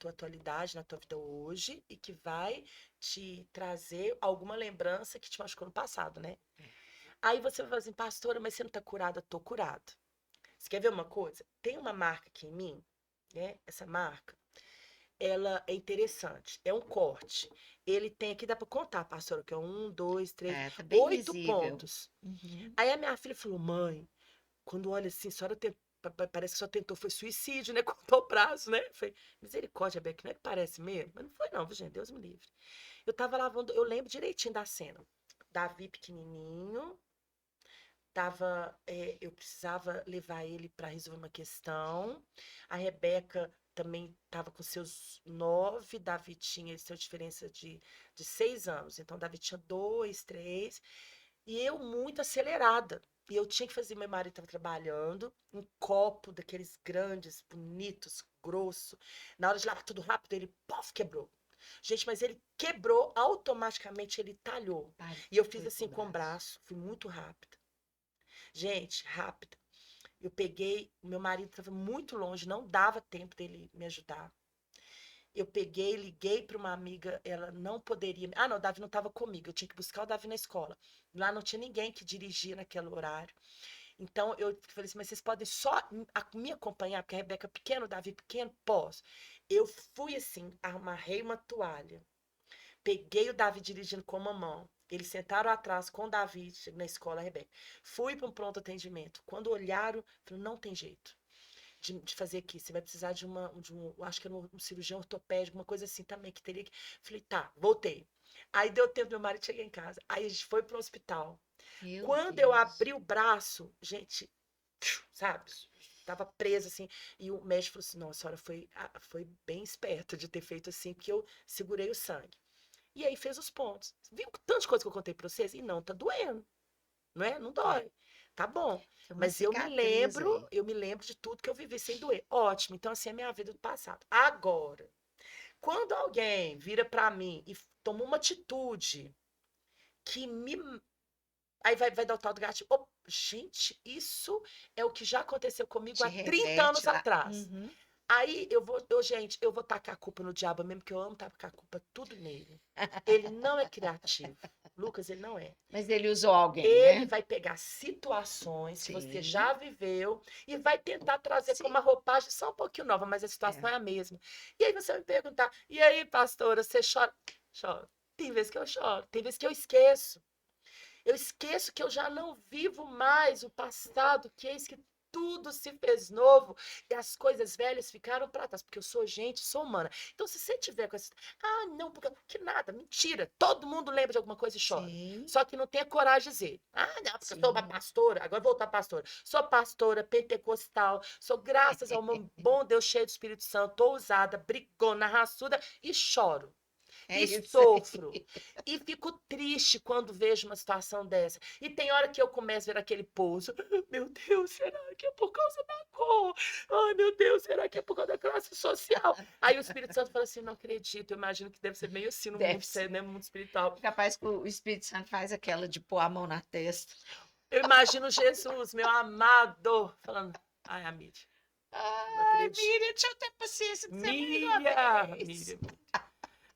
atualidade, na tua vida hoje, e que vai te trazer alguma lembrança que te machucou no passado, né? Aí você vai falar assim, pastora, mas você não tá curada? Tô curada. Você quer ver uma coisa? Tem uma marca aqui em mim, né? Essa marca, ela é interessante. É um corte. Ele tem aqui, dá pra contar, pastora, que é 1, 2, 3, É, tá bem 8 visível. pontos. Uhum. Aí a minha filha falou, mãe, quando olha assim, a senhora parece que só tentou, foi suicídio, né? Cortou o braço, né? Falei, misericórdia, Beck, não é que parece mesmo? Mas não foi não, viu, gente? Deus me livre. Eu tava lavando, eu lembro direitinho da cena. Davi pequenininho, eu precisava levar ele para resolver uma questão. A Rebeca também estava com seus 9, Davi tinha, eles têm uma diferença de 6 anos. Então, Davi tinha 2, 3. E eu muito acelerada. E eu tinha que fazer, meu marido estava trabalhando, um copo daqueles grandes, bonitos, grosso. Na hora de lavar tudo rápido, ele, pof, quebrou. Gente, mas ele quebrou, automaticamente ele talhou. Ai, E eu fiz foi pro assim com o braço. braço, fui muito rápida. Gente, rápida. Eu peguei, o meu marido estava muito longe, não dava tempo dele me ajudar. Eu peguei, liguei para uma amiga, ela não poderia. Ah, não, o Davi não estava comigo, eu tinha que buscar o Davi na escola. Lá não tinha ninguém que dirigia naquele horário. Então eu falei assim, mas vocês podem só me acompanhar, porque a Rebeca é pequena, o Davi é pequeno? Posso. Eu fui assim, amarrei uma toalha, peguei o Davi dirigindo com uma mão. Eles sentaram atrás com o Davi na escola, a Rebeca. Fui para um pronto atendimento. Quando olharam, falaram, não tem jeito de fazer aqui. Você vai precisar acho que era um cirurgião ortopédico, uma coisa assim também, que teria que. Falei, tá, voltei. Aí deu tempo do meu marido chegar em casa. Aí a gente foi pro hospital. Meu Quando eu Deus. abri o braço, gente, sabe? Tava presa assim. E o médico falou assim: não, a senhora foi bem esperta de ter feito assim, porque eu segurei o sangue. E aí fez os pontos. Viu tanto de coisa que eu contei pra vocês? E não, tá doendo. Não é? Não É, dói. Tá bom. tem uma Mas cicatriz aí. eu me lembro de tudo que eu vivi sem doer. Ótimo. Então, assim, é a minha vida do passado. Agora, quando alguém vira pra mim e toma uma atitude que me. Aí vai dar o tal do gatilho. Oh, gente, isso é o que já aconteceu comigo Te há 30 anos reverte lá. atrás. Uhum. Aí gente, eu vou tacar a culpa no diabo mesmo, que eu amo tacar a culpa tudo nele. Ele não é criativo. Lucas, ele não é. Mas ele usou alguém, Ele né? vai pegar situações que você Sim, já viveu e vai tentar trazer com sim. uma roupagem só um pouquinho nova, mas a situação É. é a mesma. E aí você vai me perguntar: e aí, pastora, você chora? Choro. Tem vezes que eu choro, tem vezes que eu esqueço. Eu esqueço que eu já não vivo mais o passado, que eis que tudo se fez novo e as coisas velhas ficaram para trás, porque eu sou gente, sou humana. Então, se você tiver com essa. Ah, não, porque que nada, mentira. Todo mundo lembra de alguma coisa e chora. Sim, Só que não tem a coragem de dizer. Ah, não, porque eu sou uma sim. pastora. Agora vou voltar pastora. Sou pastora pentecostal. Sou, graças ao meu bom Deus cheio do Espírito Santo, estou usada, brigona, raçuda e choro. É E isso aí. sofro. E fico triste quando vejo uma situação dessa. E tem hora que eu começo a ver aquele pouso. Meu Deus, será que é por causa da cor? Ai, meu Deus, será que é por causa da classe social? Aí o Espírito Santo fala assim: não acredito. Eu imagino que deve ser meio assim no mundo, Deve ser. né, no mundo espiritual. Capaz que o Espírito Santo faz aquela de pôr a mão na testa. Eu imagino Jesus, meu amado, falando: ai, amiga, não Ai, acredito. Miriam, deixa eu ter paciência com você mais uma Miriam, vez. Miriam,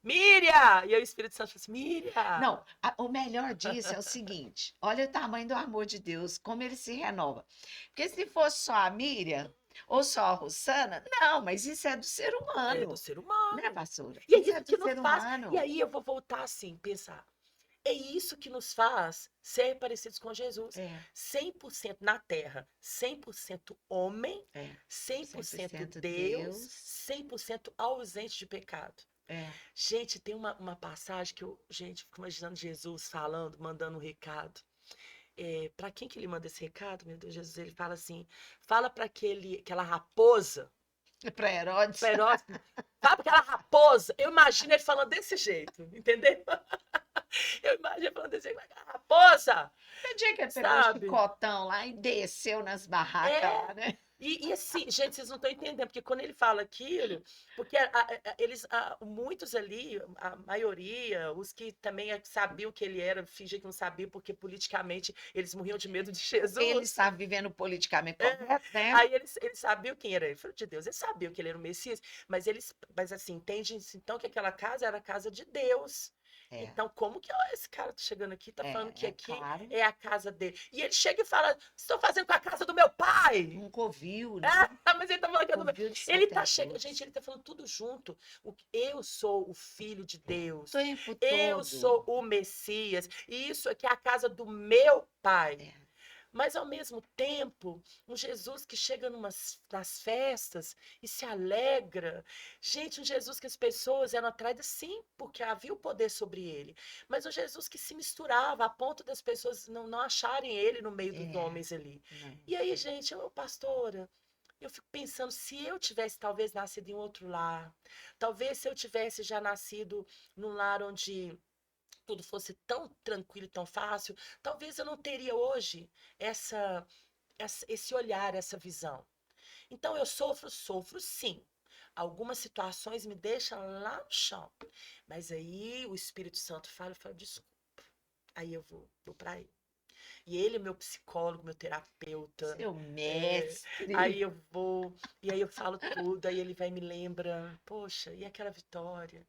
Miriam! E aí o Espírito Santo fala assim: Miriam! Não, o melhor disso é o seguinte: olha o tamanho do amor de Deus, como ele se renova. Porque se fosse só a Miriam ou só a Rossana, não, mas isso é do ser É do humano, ser né, humano. pastora? E é Isso é isso do que nos ser faz. E humano. aí eu vou voltar assim, pensar. É isso que nos faz ser parecidos com Jesus. É, 100% na terra, 100% homem, é. 100% 100% Deus, Deus. 100% ausente de pecado. É. Gente, tem uma passagem que eu, gente, fico imaginando Jesus falando, mandando um recado. Para quem que ele manda esse recado, meu Deus, Jesus, ele fala assim, fala para aquela raposa, Para Herodes. para Heródoto, fala para aquela raposa, eu imagino ele falando desse jeito, entendeu? Eu imagino falando assim, raposa, O dia que ele pegou o sabe? chicotão lá e desceu nas barracas É. lá, né? E assim, gente, vocês não estão entendendo, porque quando ele fala aquilo, porque muitos ali, a maioria, os que também sabiam que ele era, fingiam que não sabiam, porque politicamente eles morriam de medo de Ele Jesus. estava vivendo politicamente É. correto, né? Aí eles sabiam quem era ele, filho de Deus, eles sabiam que ele era o Messias, mas assim, entende então que aquela casa era a casa de Deus. É, Então, como que ó, esse cara tá chegando aqui, tá falando que aqui claro. é a casa dele? E ele chega e fala: estou fazendo com a casa do meu pai. Nunca ouviu, né? Mas ele tá falando que é do meu. Ouviu de Ele tá Deus. chegando, gente, ele tá falando tudo junto. Eu sou o filho de Deus. O tempo Eu todo. sou o Messias. E isso aqui é a casa do meu pai. É. Mas, ao mesmo tempo, um Jesus que chega nas festas e se alegra. Gente, um Jesus que as pessoas eram atraídas, sim, porque havia o poder sobre ele. Mas um Jesus que se misturava a ponto das pessoas não acharem ele no meio dos homens ali. Não. E aí, gente, pastora, eu fico pensando, se eu tivesse talvez nascido em outro lar, talvez se eu tivesse já nascido num lar onde tudo fosse tão tranquilo e tão fácil, talvez eu não teria hoje esse olhar, essa visão. Então eu sofro sim. Algumas situações me deixam lá no chão. Mas aí o Espírito Santo fala, eu falo, desculpa. Aí eu vou para ele. E ele é meu psicólogo, meu terapeuta. Seu mestre. Aí eu vou, e aí eu falo tudo, aí ele vai e me lembra, poxa, e aquela vitória?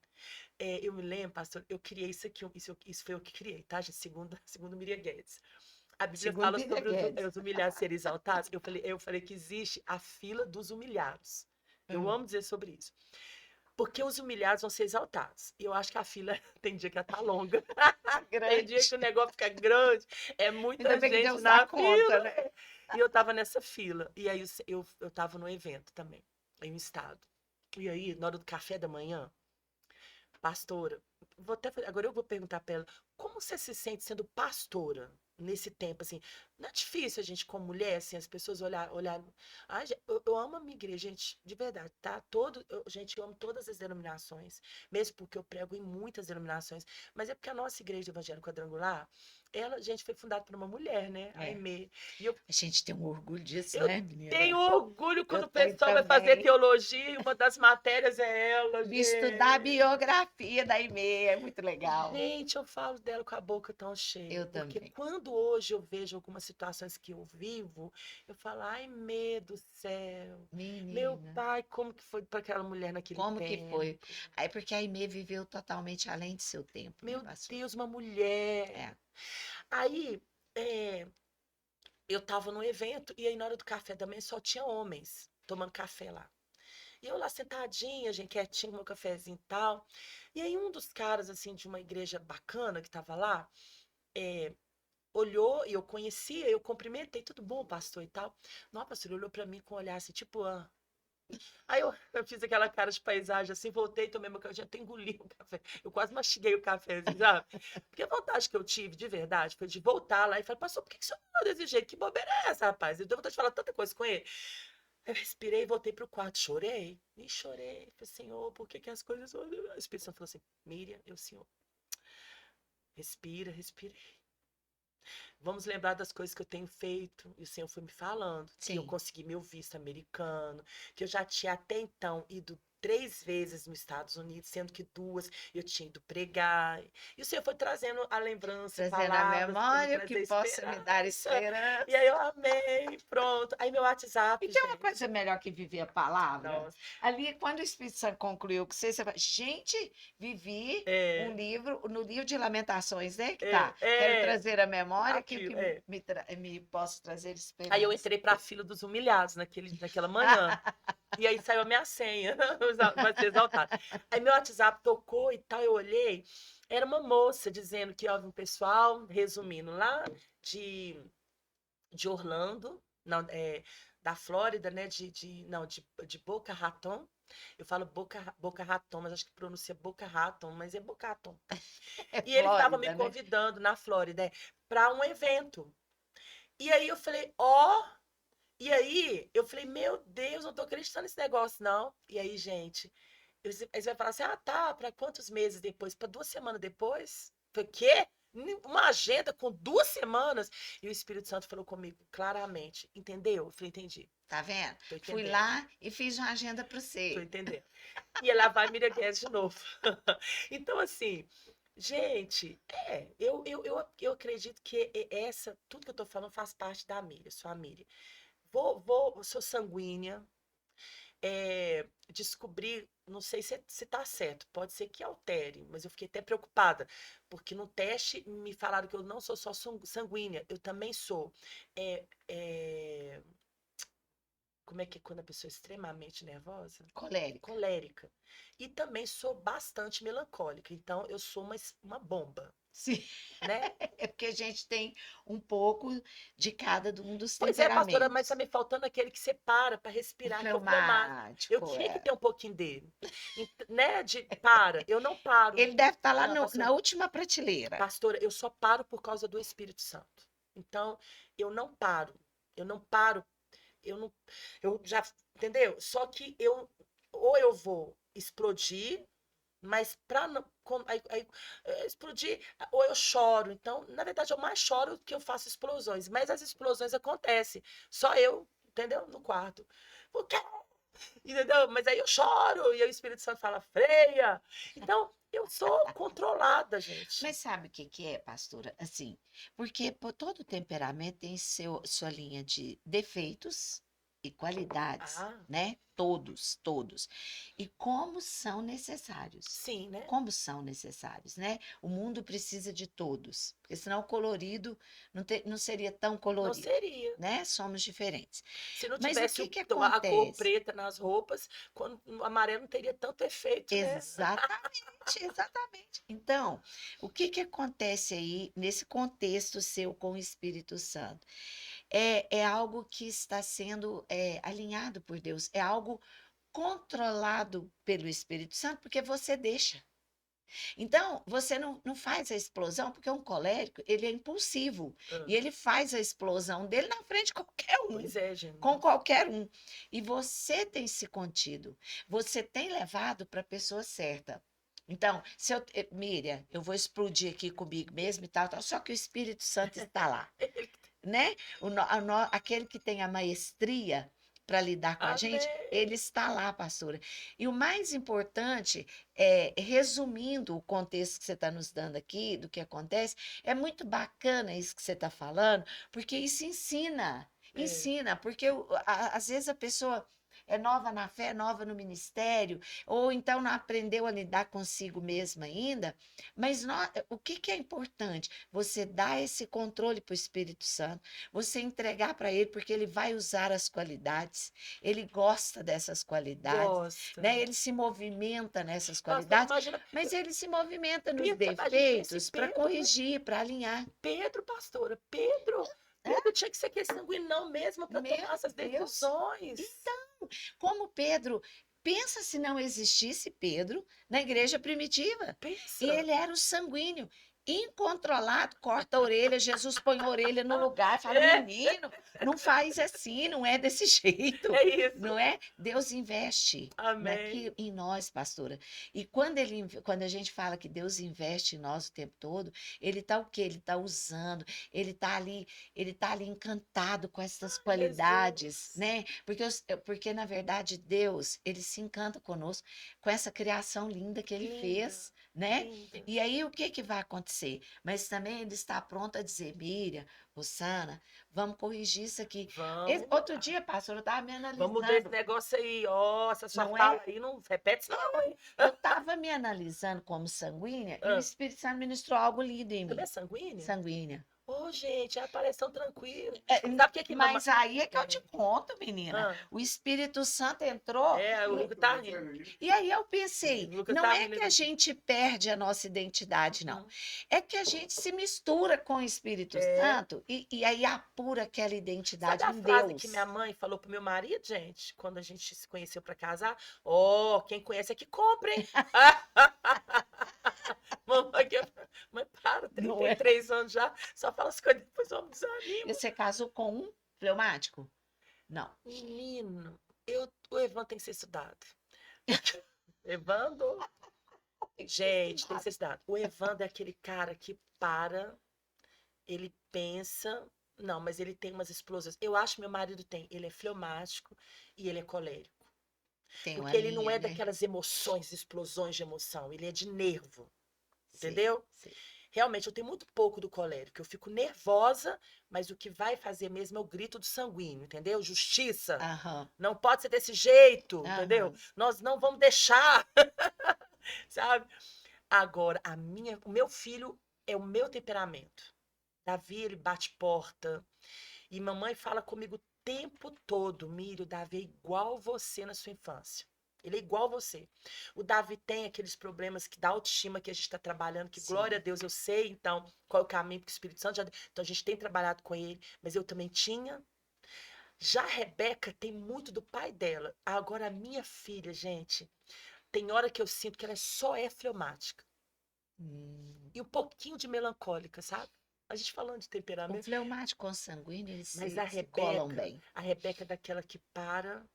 Eu me lembro, pastor, eu criei isso aqui, isso foi eu que criei, tá, gente? Segundo Miriam Guedes. A Bíblia Segundo fala Miriam sobre Guedes. os humilhados serem exaltados. Eu falei que existe a fila dos humilhados. Eu amo dizer sobre isso. Porque os humilhados vão ser exaltados. E eu acho que a fila tem dia que ela tá longa. Tem dia que o negócio fica grande. É muita Ainda bem que gente Deus na dá conta, fila. né? E eu tava nessa fila. E aí eu tava no evento também, em um estado. E aí, na hora do café da manhã, pastora, agora eu vou perguntar para ela, como você se sente sendo pastora nesse tempo, assim? Não é difícil a gente, como mulher, assim, as pessoas olhar. Ai, eu amo a minha igreja, gente, de verdade, tá? Gente, eu amo todas as denominações, mesmo porque eu prego em muitas denominações, mas é porque a nossa igreja evangélica quadrangular, ela, gente, foi fundada por uma mulher, né? A Aimee. E A gente tem um orgulho disso, eu né, menina? tenho orgulho quando Eu o tenho pessoal vai fazer também. teologia e uma das matérias é ela, De estudar a gente. biografia da Aimee, é muito legal. Gente, eu falo dela com a boca tão cheia. Eu Porque também. quando hoje eu vejo algumas situações que eu vivo, eu falo, ai, medo do céu. Meu Menina, pai, como que foi para aquela mulher naquele como que tempo? foi? Aí porque a Aimee viveu totalmente além de seu tempo, né, Meu pastor? Deus, uma mulher. É. Aí, eu tava num evento e aí na hora do café da manhã só tinha homens tomando café lá. E eu lá sentadinha, gente, quietinho, meu cafezinho e tal. E aí um dos caras, assim, de uma igreja bacana que tava lá, olhou e eu conhecia, eu cumprimentei, tudo bom, pastor e tal. Não, pastor, ele olhou pra mim com um olhar assim, tipo, ah. Aí eu fiz aquela cara de paisagem assim, voltei, tomei meu café, já até engoli o café. Eu quase mastiguei o café, assim, sabe? Porque a vontade que eu tive, de verdade, foi de voltar lá e falar, pastor, por que você falou desse jeito? Que bobeira é essa, rapaz? Eu deu vontade de falar tanta coisa com ele. Eu respirei, voltei pro quarto, chorei. E chorei. Falei, Senhor, por que as coisas... O Espírito Santo falou assim, Miriam, Senhor, respira, respirei. Vamos lembrar das coisas que eu tenho feito. E o Senhor foi me falando que eu Sim. consegui meu visto americano, que eu já tinha até então ido 3 vezes nos Estados Unidos, sendo que 2 eu tinha ido pregar. E o Senhor foi trazendo a lembrança, Trazendo a palavras para me memória o que trazer possa me dar esperança. E esperança. aí eu amei, pronto. Aí meu WhatsApp, E tem uma gente. coisa melhor que viver a palavra? Nossa, Ali, quando o Espírito Santo concluiu com você fala, gente, vivi um livro, no livro de Lamentações, né? Que tá. Quero trazer a memória que aquilo, me possa trazer esperança. Aí eu entrei para a fila dos humilhados naquela manhã. E aí saiu a minha senha, vai ser exaltado. Aí meu WhatsApp tocou e tal, eu olhei, era uma moça dizendo que houve um pessoal, resumindo, lá de Orlando, não, da Flórida, né, de Boca Raton. Eu falo Boca Raton, mas acho que pronuncia Boca Raton, mas é Boca Raton. É E ele estava Flórida, me né? convidando na Flórida para um evento. E aí eu falei, ó... E aí, eu falei, meu Deus, não tô acreditando nesse negócio, não. E aí, gente, eles vão falar assim, ah, tá, para quantos meses depois? Para 2 semanas depois? Falei, quê? Uma agenda com 2 semanas? E o Espírito Santo falou comigo claramente. Entendeu? Eu falei, entendi. Tá vendo? Tô Fui entendendo. lá e fiz uma agenda para Tô você. entendendo. E lá vai Miriam Guedes de novo. Então, assim, gente, eu acredito que tudo que eu tô falando faz parte da Miriam, sou a Miriam. Sou sanguínea, descobri, não sei se tá certo, pode ser que altere, mas eu fiquei até preocupada, porque no teste me falaram que eu não sou só sanguínea, eu também sou. é, é, Como é que é quando a pessoa é extremamente nervosa? Colérica. Colérica. E também sou bastante melancólica, então eu sou uma bomba, Sim. né? É porque a gente tem um pouco de cada um dos Pois é, pastora, mas tá temperamentos. me faltando aquele que você para O respirar, que é o fleumático. Eu fleumático, tinha que é. ter um pouquinho dele, né? Eu não paro. Ele deve estar lá Não, na pastora, última prateleira. pastora, eu só paro por causa do Espírito Santo. Então, eu não paro. Eu não paro. Eu não, eu já, entendeu? Só que ou eu vou explodir, mas para não, explodir, ou eu choro. Então, na verdade, eu mais choro do que eu faço explosões, mas as explosões acontecem. Só eu, entendeu? No quarto. Por quê? Entendeu? Mas aí eu choro e aí o Espírito Santo fala, freia. Então, eu sou controlada, gente. Mas sabe o que que é, pastora? Assim, porque todo temperamento tem sua linha de defeitos e qualidades, Ah, né? Todos, todos. E como são necessários. sim, né? Como são necessários, né? O mundo precisa de todos, porque senão o colorido não seria tão Não colorido, seria. né? Somos diferentes. Se não Mas o tivesse que que a cor acontece? preta nas roupas, quando o amarelo não teria tanto efeito, né? Exatamente, exatamente. Então, o que que acontece aí nesse contexto seu com o Espírito Santo? É algo que está sendo alinhado por Deus, é algo controlado pelo Espírito Santo, porque você deixa. Então, você não faz a explosão, porque um colérico, ele é impulsivo, Ah, e ele faz a explosão dele na frente de qualquer um, pois é, gente. com qualquer um. E você tem se contido, você tem levado para a pessoa certa. Então, Miriam, eu vou explodir aqui comigo mesmo e tal, tal, só que o Espírito Santo está lá, né? Aquele que tem a maestria para lidar com a gente, Amém. ele está lá, pastora. E o mais importante, resumindo o contexto que você está nos dando aqui, do que acontece, é muito bacana isso que você está falando, porque isso ensina. É. Ensina, porque às vezes a pessoa é nova na fé, nova no ministério, ou então não aprendeu a lidar consigo mesma ainda, mas o que que é importante? Você dar esse controle para o Espírito Santo, você entregar para ele, porque ele vai usar as qualidades, ele gosta dessas qualidades, Gosta. né? Ele se movimenta nessas Pastor, qualidades, imagina, mas ele se movimenta nos Pedro, a gente pensa em defeitos para Pedro, né? corrigir, para alinhar. Pedro, pastora, Pedro. É, Pedro tinha que ser aquele sanguinão mesmo para meu tomar essas Deus! decisões. Como Pedro, pensa se não existisse Pedro na igreja primitiva. E Pensa. ele era o sanguíneo, incontrolado, corta a orelha, Jesus põe a orelha no lugar, fala: É, menino, não faz assim, não é desse jeito, é isso. não é? Deus investe Amém. em nós, pastora. E quando a gente fala que Deus investe em nós o tempo todo, ele está o quê? Ele está usando, ele tá ali encantado com essas qualidades, Jesus. né? Porque na verdade Deus, ele se encanta conosco com essa criação linda que ele Linda, fez, né? linda. E aí o que que vai acontecer? Mas também ele está pronto a dizer, Miriam, Rosana, vamos corrigir isso aqui. Vamos Outro mudar. dia, pastor, eu estava me Vamos ver esse analisando, negócio aí. Ó, essa sua não fala é? aí não repete isso não, hein? Eu estava me analisando como sanguínea e o Ah, Espírito Santo ministrou algo lindo em também é mim. sanguínea? Sanguínea. Ô, gente, ela parece tão tranquila. É, Sabe o que que mas aí é que eu te É. conto, menina. Ah, O Espírito Santo entrou o Eu Lucas tô tá muito rindo. feliz. e aí eu pensei, O Lucas não tá é rindo que aí. a gente perde a nossa identidade, não. Hum. É que a gente se mistura com o Espírito É. Santo e aí apura aquela Sabe identidade a em frase que minha Deus. mãe falou pro meu marido, gente, quando a gente se conheceu pra casar? Ó, quem conhece é que compra, hein? Mamãe, mãe, para, Não é? 33 anos já, só fala as coisas, depois o homem E desanima. você casou com um fleumático? Não. Menino, o Evandro tem que ser estudado. Evandro, Gente, tem necessidade. O Evandro é aquele cara que para, ele pensa. Não, mas ele tem umas explosões. Eu acho que meu marido tem. Ele é fleumático e ele é colérico. Tem uma Porque ele não linha, é né? daquelas emoções, explosões de emoção. Ele é de nervo. Sei, Entendeu? sei. Realmente, eu tenho muito pouco do colérico. Eu fico nervosa, mas o que vai fazer mesmo é o grito do sanguíneo, entendeu? Justiça. Aham, Não pode ser desse jeito, entendeu? aham. Nós não vamos deixar, sabe? Agora, o meu filho é o meu temperamento. Davi, ele bate porta. E mamãe fala comigo o tempo todo, Mírio, o Davi é igual você na sua infância. Ele é igual você. O Davi tem aqueles problemas que da autoestima que a gente está trabalhando, que glória a Sim. Deus, eu sei, então, qual é o caminho que o Espírito Santo já. Então, a gente tem trabalhado com ele, mas eu também tinha. Já a Rebeca tem muito do pai dela. Agora, a minha filha, gente, tem hora que eu sinto que ela só é fleumática. Hum. E um pouquinho de melancólica, sabe? A gente falando de O temperamento. fleumático consanguíneo, eles Mas se colam bem. A Rebeca é daquela que para,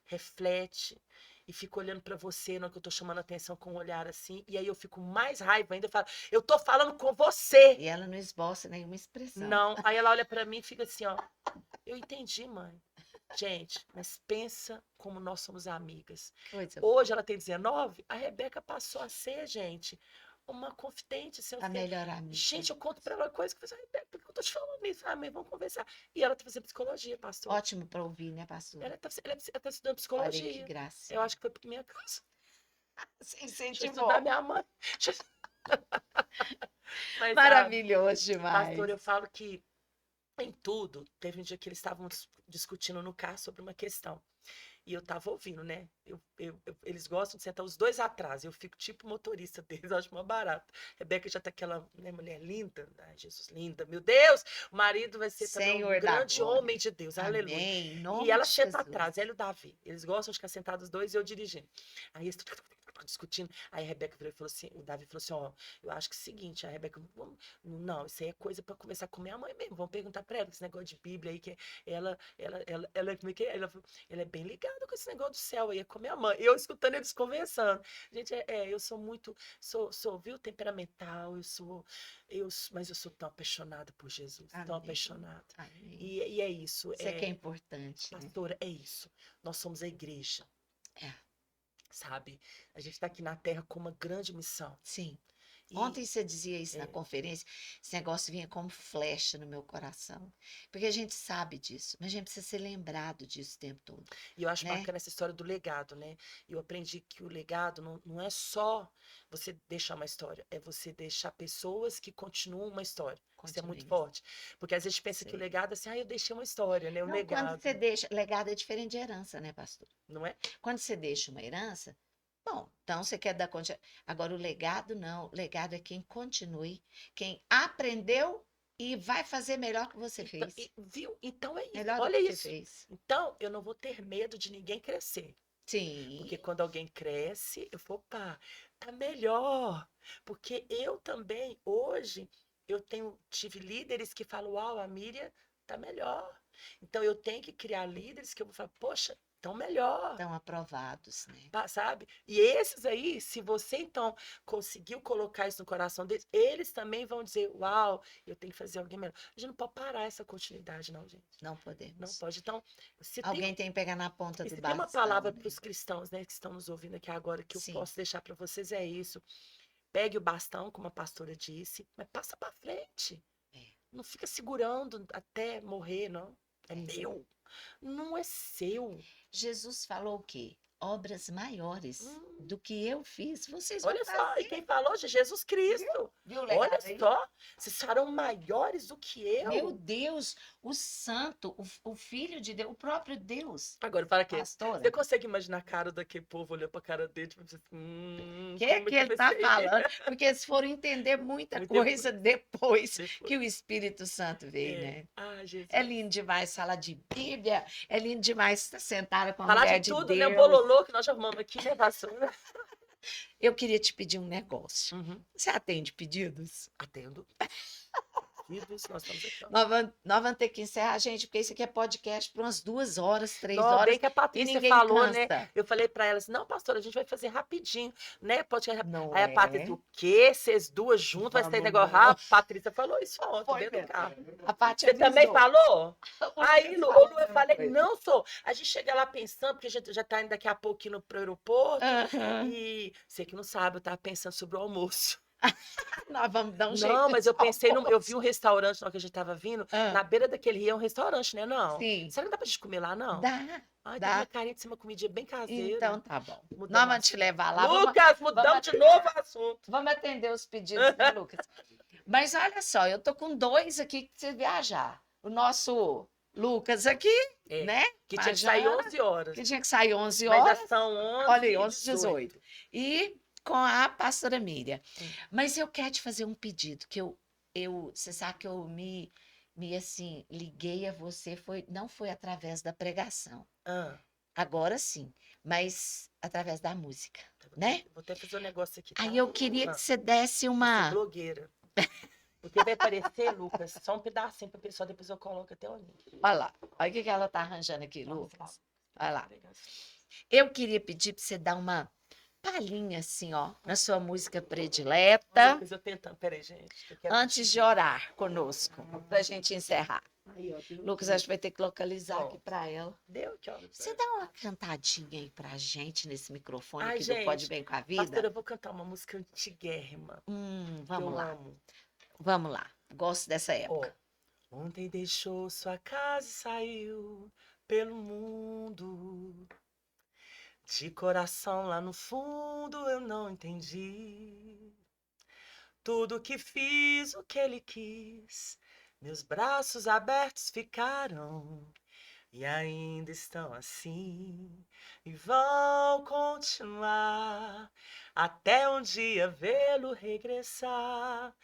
reflete e fica olhando pra você na hora que eu tô chamando a atenção com um olhar assim, e aí eu fico mais raiva ainda, eu falo, eu tô falando com você. E ela não esboça nenhuma expressão. Não, aí ela olha pra mim e fica assim, ó. Eu entendi, mãe. Gente, mas pensa como nós somos amigas. Coisa boa. Hoje ela tem 19, a Rebeca passou a ser, gente, uma confidente. Assim, A melhor amiga. gente, eu conto pra ela uma coisa que eu falei, Rebeca, por que eu tô te falando isso? Ah, mãe, vamos conversar. E ela tá fazendo psicologia, pastor. Ótimo para ouvir, né, pastor? Ela tá estudando Olha aí que psicologia. graça. Eu acho que foi por minha causa. Você Deixa eu incentivou. estudar minha mãe. Deixa eu- Mas, Maravilhoso pastor, demais. eu falo que em tudo, teve um dia que eles estavam discutindo no carro sobre uma questão. E eu tava ouvindo, né? Eles gostam de sentar os dois atrás. Eu fico tipo motorista deles, eu acho uma barata. Rebeca já tá aquela, né, mulher linda. Ai, Jesus, linda. Meu Deus! O marido vai ser também um Senhor da grande glória. homem de Deus. Aleluia. Amém. Em E nome ela de senta Jesus. atrás, ela e o Davi. Eles gostam de ficar sentados os dois e eu dirigindo. Aí eles discutindo. Aí a Rebeca virou e falou assim, o Davi falou assim, ó, eu acho que é o seguinte, a Rebeca, não, isso aí é coisa pra conversar com minha mãe mesmo. Vamos perguntar pra ela, esse negócio de Bíblia aí, que como é que é? Ela é bem ligada com esse negócio do céu aí, é com minha mãe. E eu escutando eles conversando. Gente, eu sou muito, viu, temperamental, mas eu sou tão apaixonada por Jesus, tão Amém. apaixonada. Amém. E é isso. Isso é que é importante, né? Pastora, é isso. Nós somos a igreja. É. Sabe? A gente está aqui na Terra com uma grande missão. Sim. E Ontem você dizia isso na É. conferência, esse negócio vinha como flecha no meu coração. Porque a gente sabe disso, mas a gente precisa ser lembrado disso o tempo todo. eu acho Né? bacana essa história do legado, né? Eu aprendi que o legado não é só você deixar uma história, é você deixar pessoas que continuam uma história. Isso é muito Continuem. forte. Porque às vezes a gente pensa que o Sei. legado é assim, eu deixei uma história, né? Um Não, quando legado. você deixa. Legado é diferente de herança, né, pastor? Não é? Quando você deixa uma herança, bom, então você quer dar continuidade. Agora, o legado não. O legado é quem continue, quem aprendeu e vai fazer melhor que você fez. Viu? Então é isso. Melhor do Olha que você isso. fez. Então, eu não vou ter medo de ninguém crescer. Sim. Porque quando alguém cresce, eu falo, opa, tá melhor. Porque eu também, hoje, tive líderes que falam, uau, a Miriam tá melhor. Então eu tenho que criar líderes que eu vou falar, poxa, tão melhor. Estão aprovados, né? Sabe? E esses aí, se você então conseguiu colocar isso no coração deles, eles também vão dizer, uau, eu tenho que fazer alguém melhor. A gente não pode parar essa continuidade, não, gente. Não Não podemos. pode. Então, se Alguém tem que pegar na ponta e do se tem uma bastão, palavra né? para os cristãos, né, que estão nos ouvindo aqui agora, que eu Sim. posso deixar para vocês, é isso. Pegue o bastão, como a pastora disse, mas passa para frente. É. Não fica segurando até morrer, não. É É. meu. Não é seu. Jesus falou o quê? Obras maiores do que eu fiz, vocês Olha vão só, fazer. e quem falou de Jesus Cristo. Viu o Olha legado aí? só, vocês farão maiores do que eu. Meu Deus, o santo, o filho de Deus, o próprio Deus. Agora, fala aqui. Pastora, Você consegue imaginar a cara daquele povo olhando pra cara dele? Tipo, assim, o que é que ele está falando? Porque eles foram entender muita Muito coisa depois Depois. que o Espírito Santo veio, né? Ah, Jesus. É lindo demais falar de Bíblia, é lindo demais estar sentada com a Falar mulher de de tudo, né? O Deus. bololô que nós já arrumamos aqui, né, pastora? Eu queria te pedir um negócio. Uhum. Você atende pedidos? Atendo. ouvidos, nós estamos aqui, ó. Nós vamos ter que encerrar, gente, porque isso aqui é podcast por umas 2 horas, 3 Não, horas, bem que a e Patrícia ninguém falou, né? cansa. Eu falei pra ela assim, não, pastora, a gente vai fazer rapidinho, né? Podcast. Não Aí a Patrícia, é? o quê? Vocês duas juntas, vai sair Vamos negócio não. rápido? Patrícia falou isso ontem, Foi dentro do mesmo. carro. A Paty Você também avisou. falou? O Aí, Lucas Lu, falou Lu, a eu mesma falei, coisa. não sou. A gente chega lá pensando, porque a gente já tá indo daqui a pouco indo pro aeroporto. Aham. E você que não sabe, eu tava pensando sobre o almoço. Nós vamos dar um jeito Não, mas eu nesse pensei, eu vi almoço. um restaurante na hora que a gente tava vindo, Ah, na beira daquele rio é um restaurante, né? Não. sim, Será que dá pra gente comer lá, não? dá, Ai, tem dá. uma carinha de ser uma comidinha bem caseira. Então tá bom. Nós Mudamos vamos te assunto. levar lá. Vamos, Lucas, vamos, mudamos de novo o assunto. vamos atender os pedidos, né, Lucas? Mas olha só, eu tô com 2 aqui que você viajar. O nosso Lucas aqui, É, né? que tinha que sair Majana, 11 horas. que tinha que sair 11 Mas horas. já são 11 Olha aí, e 11 18. E com a pastora Miriam. Mas eu quero te fazer um pedido, que você sabe que eu me assim, liguei a você, não foi através da pregação, Ah, agora sim, mas através da música, vou né? vou até fazer um negócio aqui, tá? Aí eu queria Ah, que você desse eu sou uma... blogueira. Porque vai aparecer, Lucas, só um pedacinho pra pessoa, depois eu coloco até o link. Olha lá, olha o que ela tá arranjando aqui, Vamos lá. Lucas. Olha lá. Eu queria pedir para você dar uma palhinha assim, ó, na sua música predileta, Lucas, eu tentando. Peraí, gente. Eu quero... antes de orar conosco, pra gente encerrar. Aí, ó, tem um Lucas, acho que vai ter que localizar aqui Ó. para ela. Deu aqui, ó. Você dá uma cantadinha aí pra gente nesse microfone Ai, aqui do gente, Pode Bem com a Pastora, Vida? eu vou cantar uma música antiguérrima. Que Vamos eu lá, amo. vamos lá. Gosto dessa Ó, época. ontem deixou sua casa e saiu pelo mundo. De coração lá no fundo eu não entendi. Tudo que fiz, o que ele quis. Meus braços abertos ficaram. E ainda estão assim. E vão continuar. Até um dia vê-lo regressar.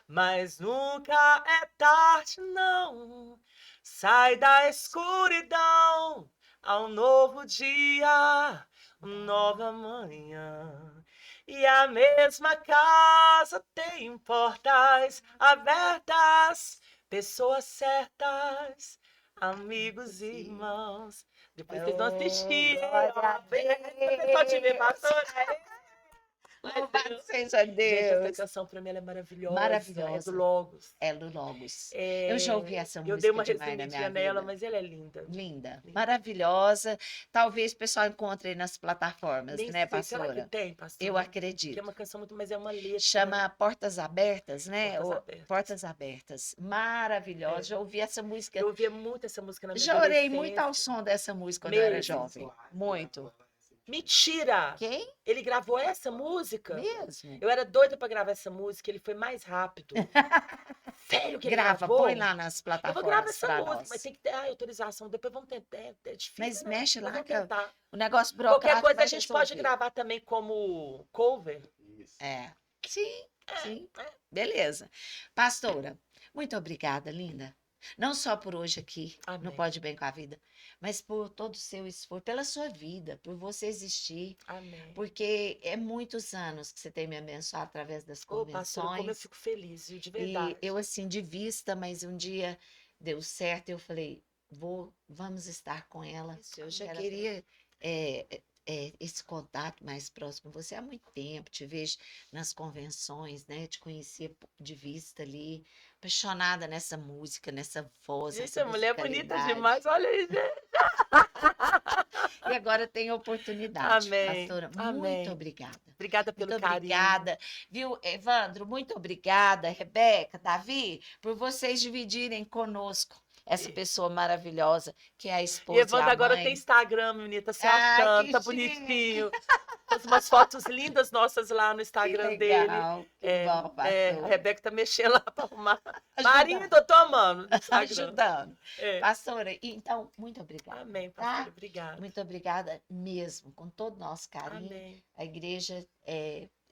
Mas nunca é tarde, não. Sai da escuridão ao novo dia, nova manhã. E a mesma casa tem portas abertas, pessoas certas, amigos e irmãos. Depois vocês vão assistir, glória a ó. Vem só te ver, pastora. Louvado seja Gente, essa Deus. canção pra mim ela é maravilhosa. Maravilhosa. É do Logos. É do Logos. É, Eu já ouvi essa eu música dei uma demais na resumidinha minha nela, vida. mas ela é linda. Linda, Linda. maravilhosa. Talvez o pessoal encontre aí nas plataformas, Nem né, sei, será que pastora? tem, pastora? Eu Que é acredito. uma canção muito, mas é uma letra. Chama Portas Abertas, né? Portas Ou Abertas. Portas Abertas. Maravilhosa. É. Já ouvi essa música. Eu ouvia muito essa música na minha Já orei muito ao adolescência. som dessa música quando eu era Mesmo? jovem. Muito. Mentira! Quem? Ele gravou essa música? Mesmo? Eu era doida pra gravar essa música, ele foi mais rápido. Sério que ele Grava, gravou? põe lá nas Eu vou gravar plataformas essa para música, nós. mas tem que ter autorização. Depois vamos tentar. É difícil. Mas né? mexe Mas lá vamos que tentar. o negócio Qualquer burocrático coisa vai a gente pode resolver. gravar também como cover. Isso. É. Sim, sim. É. Beleza. Pastora, muito obrigada, linda. Não só por hoje aqui, no Amém. Pode Bem com a Vida, mas por todo o seu esforço, pela sua vida, por você existir, Amém. porque é muitos anos que você tem me abençoado através das Ô, pastora, como eu convenções. fico feliz, viu? De E verdade. eu, assim, de vista, mas um dia deu certo, eu falei, vamos estar com ela. Eu já Era queria esse contato mais próximo com você há muito tempo, te vejo nas convenções, né? Te conhecia de vista ali, apaixonada nessa música, nessa voz, Gente, essa a mulher é bonita musicalidade. demais, olha aí, gente. E agora tem a oportunidade, Amém, pastora. amém. Muito obrigada. Obrigada pelo Muito carinho. obrigada, viu, Evandro? Muito obrigada, Rebeca, Davi, por vocês dividirem conosco essa pessoa maravilhosa que é a E esposa Evandro e a agora mãe. tem Instagram, menina, tá se Ai, achando, que tá chique. bonitinho. Faz umas fotos lindas nossas lá no Que Instagram dele. legal, que É, bom, a pastor. Rebeca tá mexendo lá pra arrumar. Ajudando. Marido, eu tô amando no Instagram. Ajudando. É. Pastora, então, muito obrigada. Amém, Tá? pastora, obrigada. Muito obrigada mesmo, com todo o nosso carinho. Amém. A igreja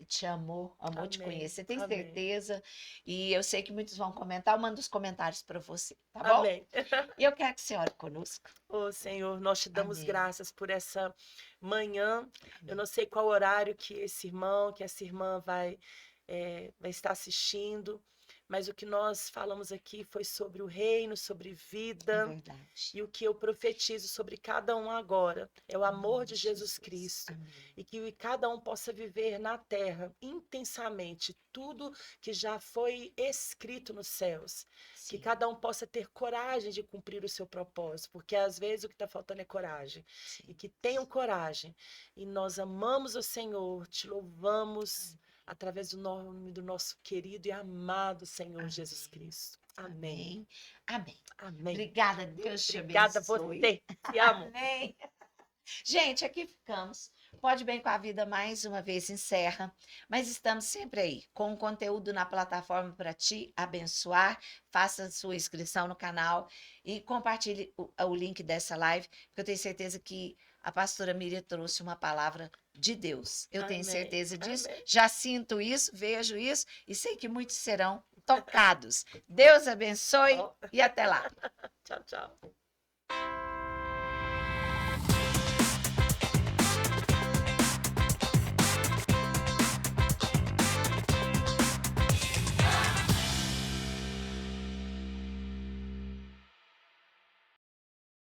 te amou te Amém, conhecer, tenho amém. certeza. E eu sei que muitos vão comentar, eu mando os comentários para você, tá bom? Amém. E eu quero que você ore conosco. Ô, Senhor, nós te damos Amém. graças por essa manhã. Eu não sei qual horário que esse irmão, que essa irmã vai estar assistindo, mas o que nós falamos aqui foi sobre o reino, sobre É vida. verdade. E o que eu profetizo sobre cada um agora é o amor de Amém, Jesus Cristo. Amém. E que cada um possa viver na terra intensamente tudo que já foi escrito nos céus. Que Sim, cada um possa ter coragem de cumprir o seu propósito, porque às vezes o que está faltando é coragem. E sim. que tenham coragem. E nós amamos o Senhor, te louvamos através do nome do nosso querido e amado Senhor Jesus Amém. Cristo. Amém. Amém. Amém. Amém. Obrigada, Deus te Obrigada a abençoe. você. Te amo. Amém. Gente, aqui ficamos. Pode Bem com a Vida mais uma vez encerra, mas estamos sempre aí com conteúdo na plataforma para te abençoar. Faça sua inscrição no canal e compartilhe o link dessa live, porque eu tenho certeza que a pastora Miriam trouxe uma palavra de Deus. Eu tenho Amém. certeza disso, Amém. já sinto isso, vejo isso e sei que muitos serão tocados. Deus abençoe Ó, e até lá. tchau, tchau.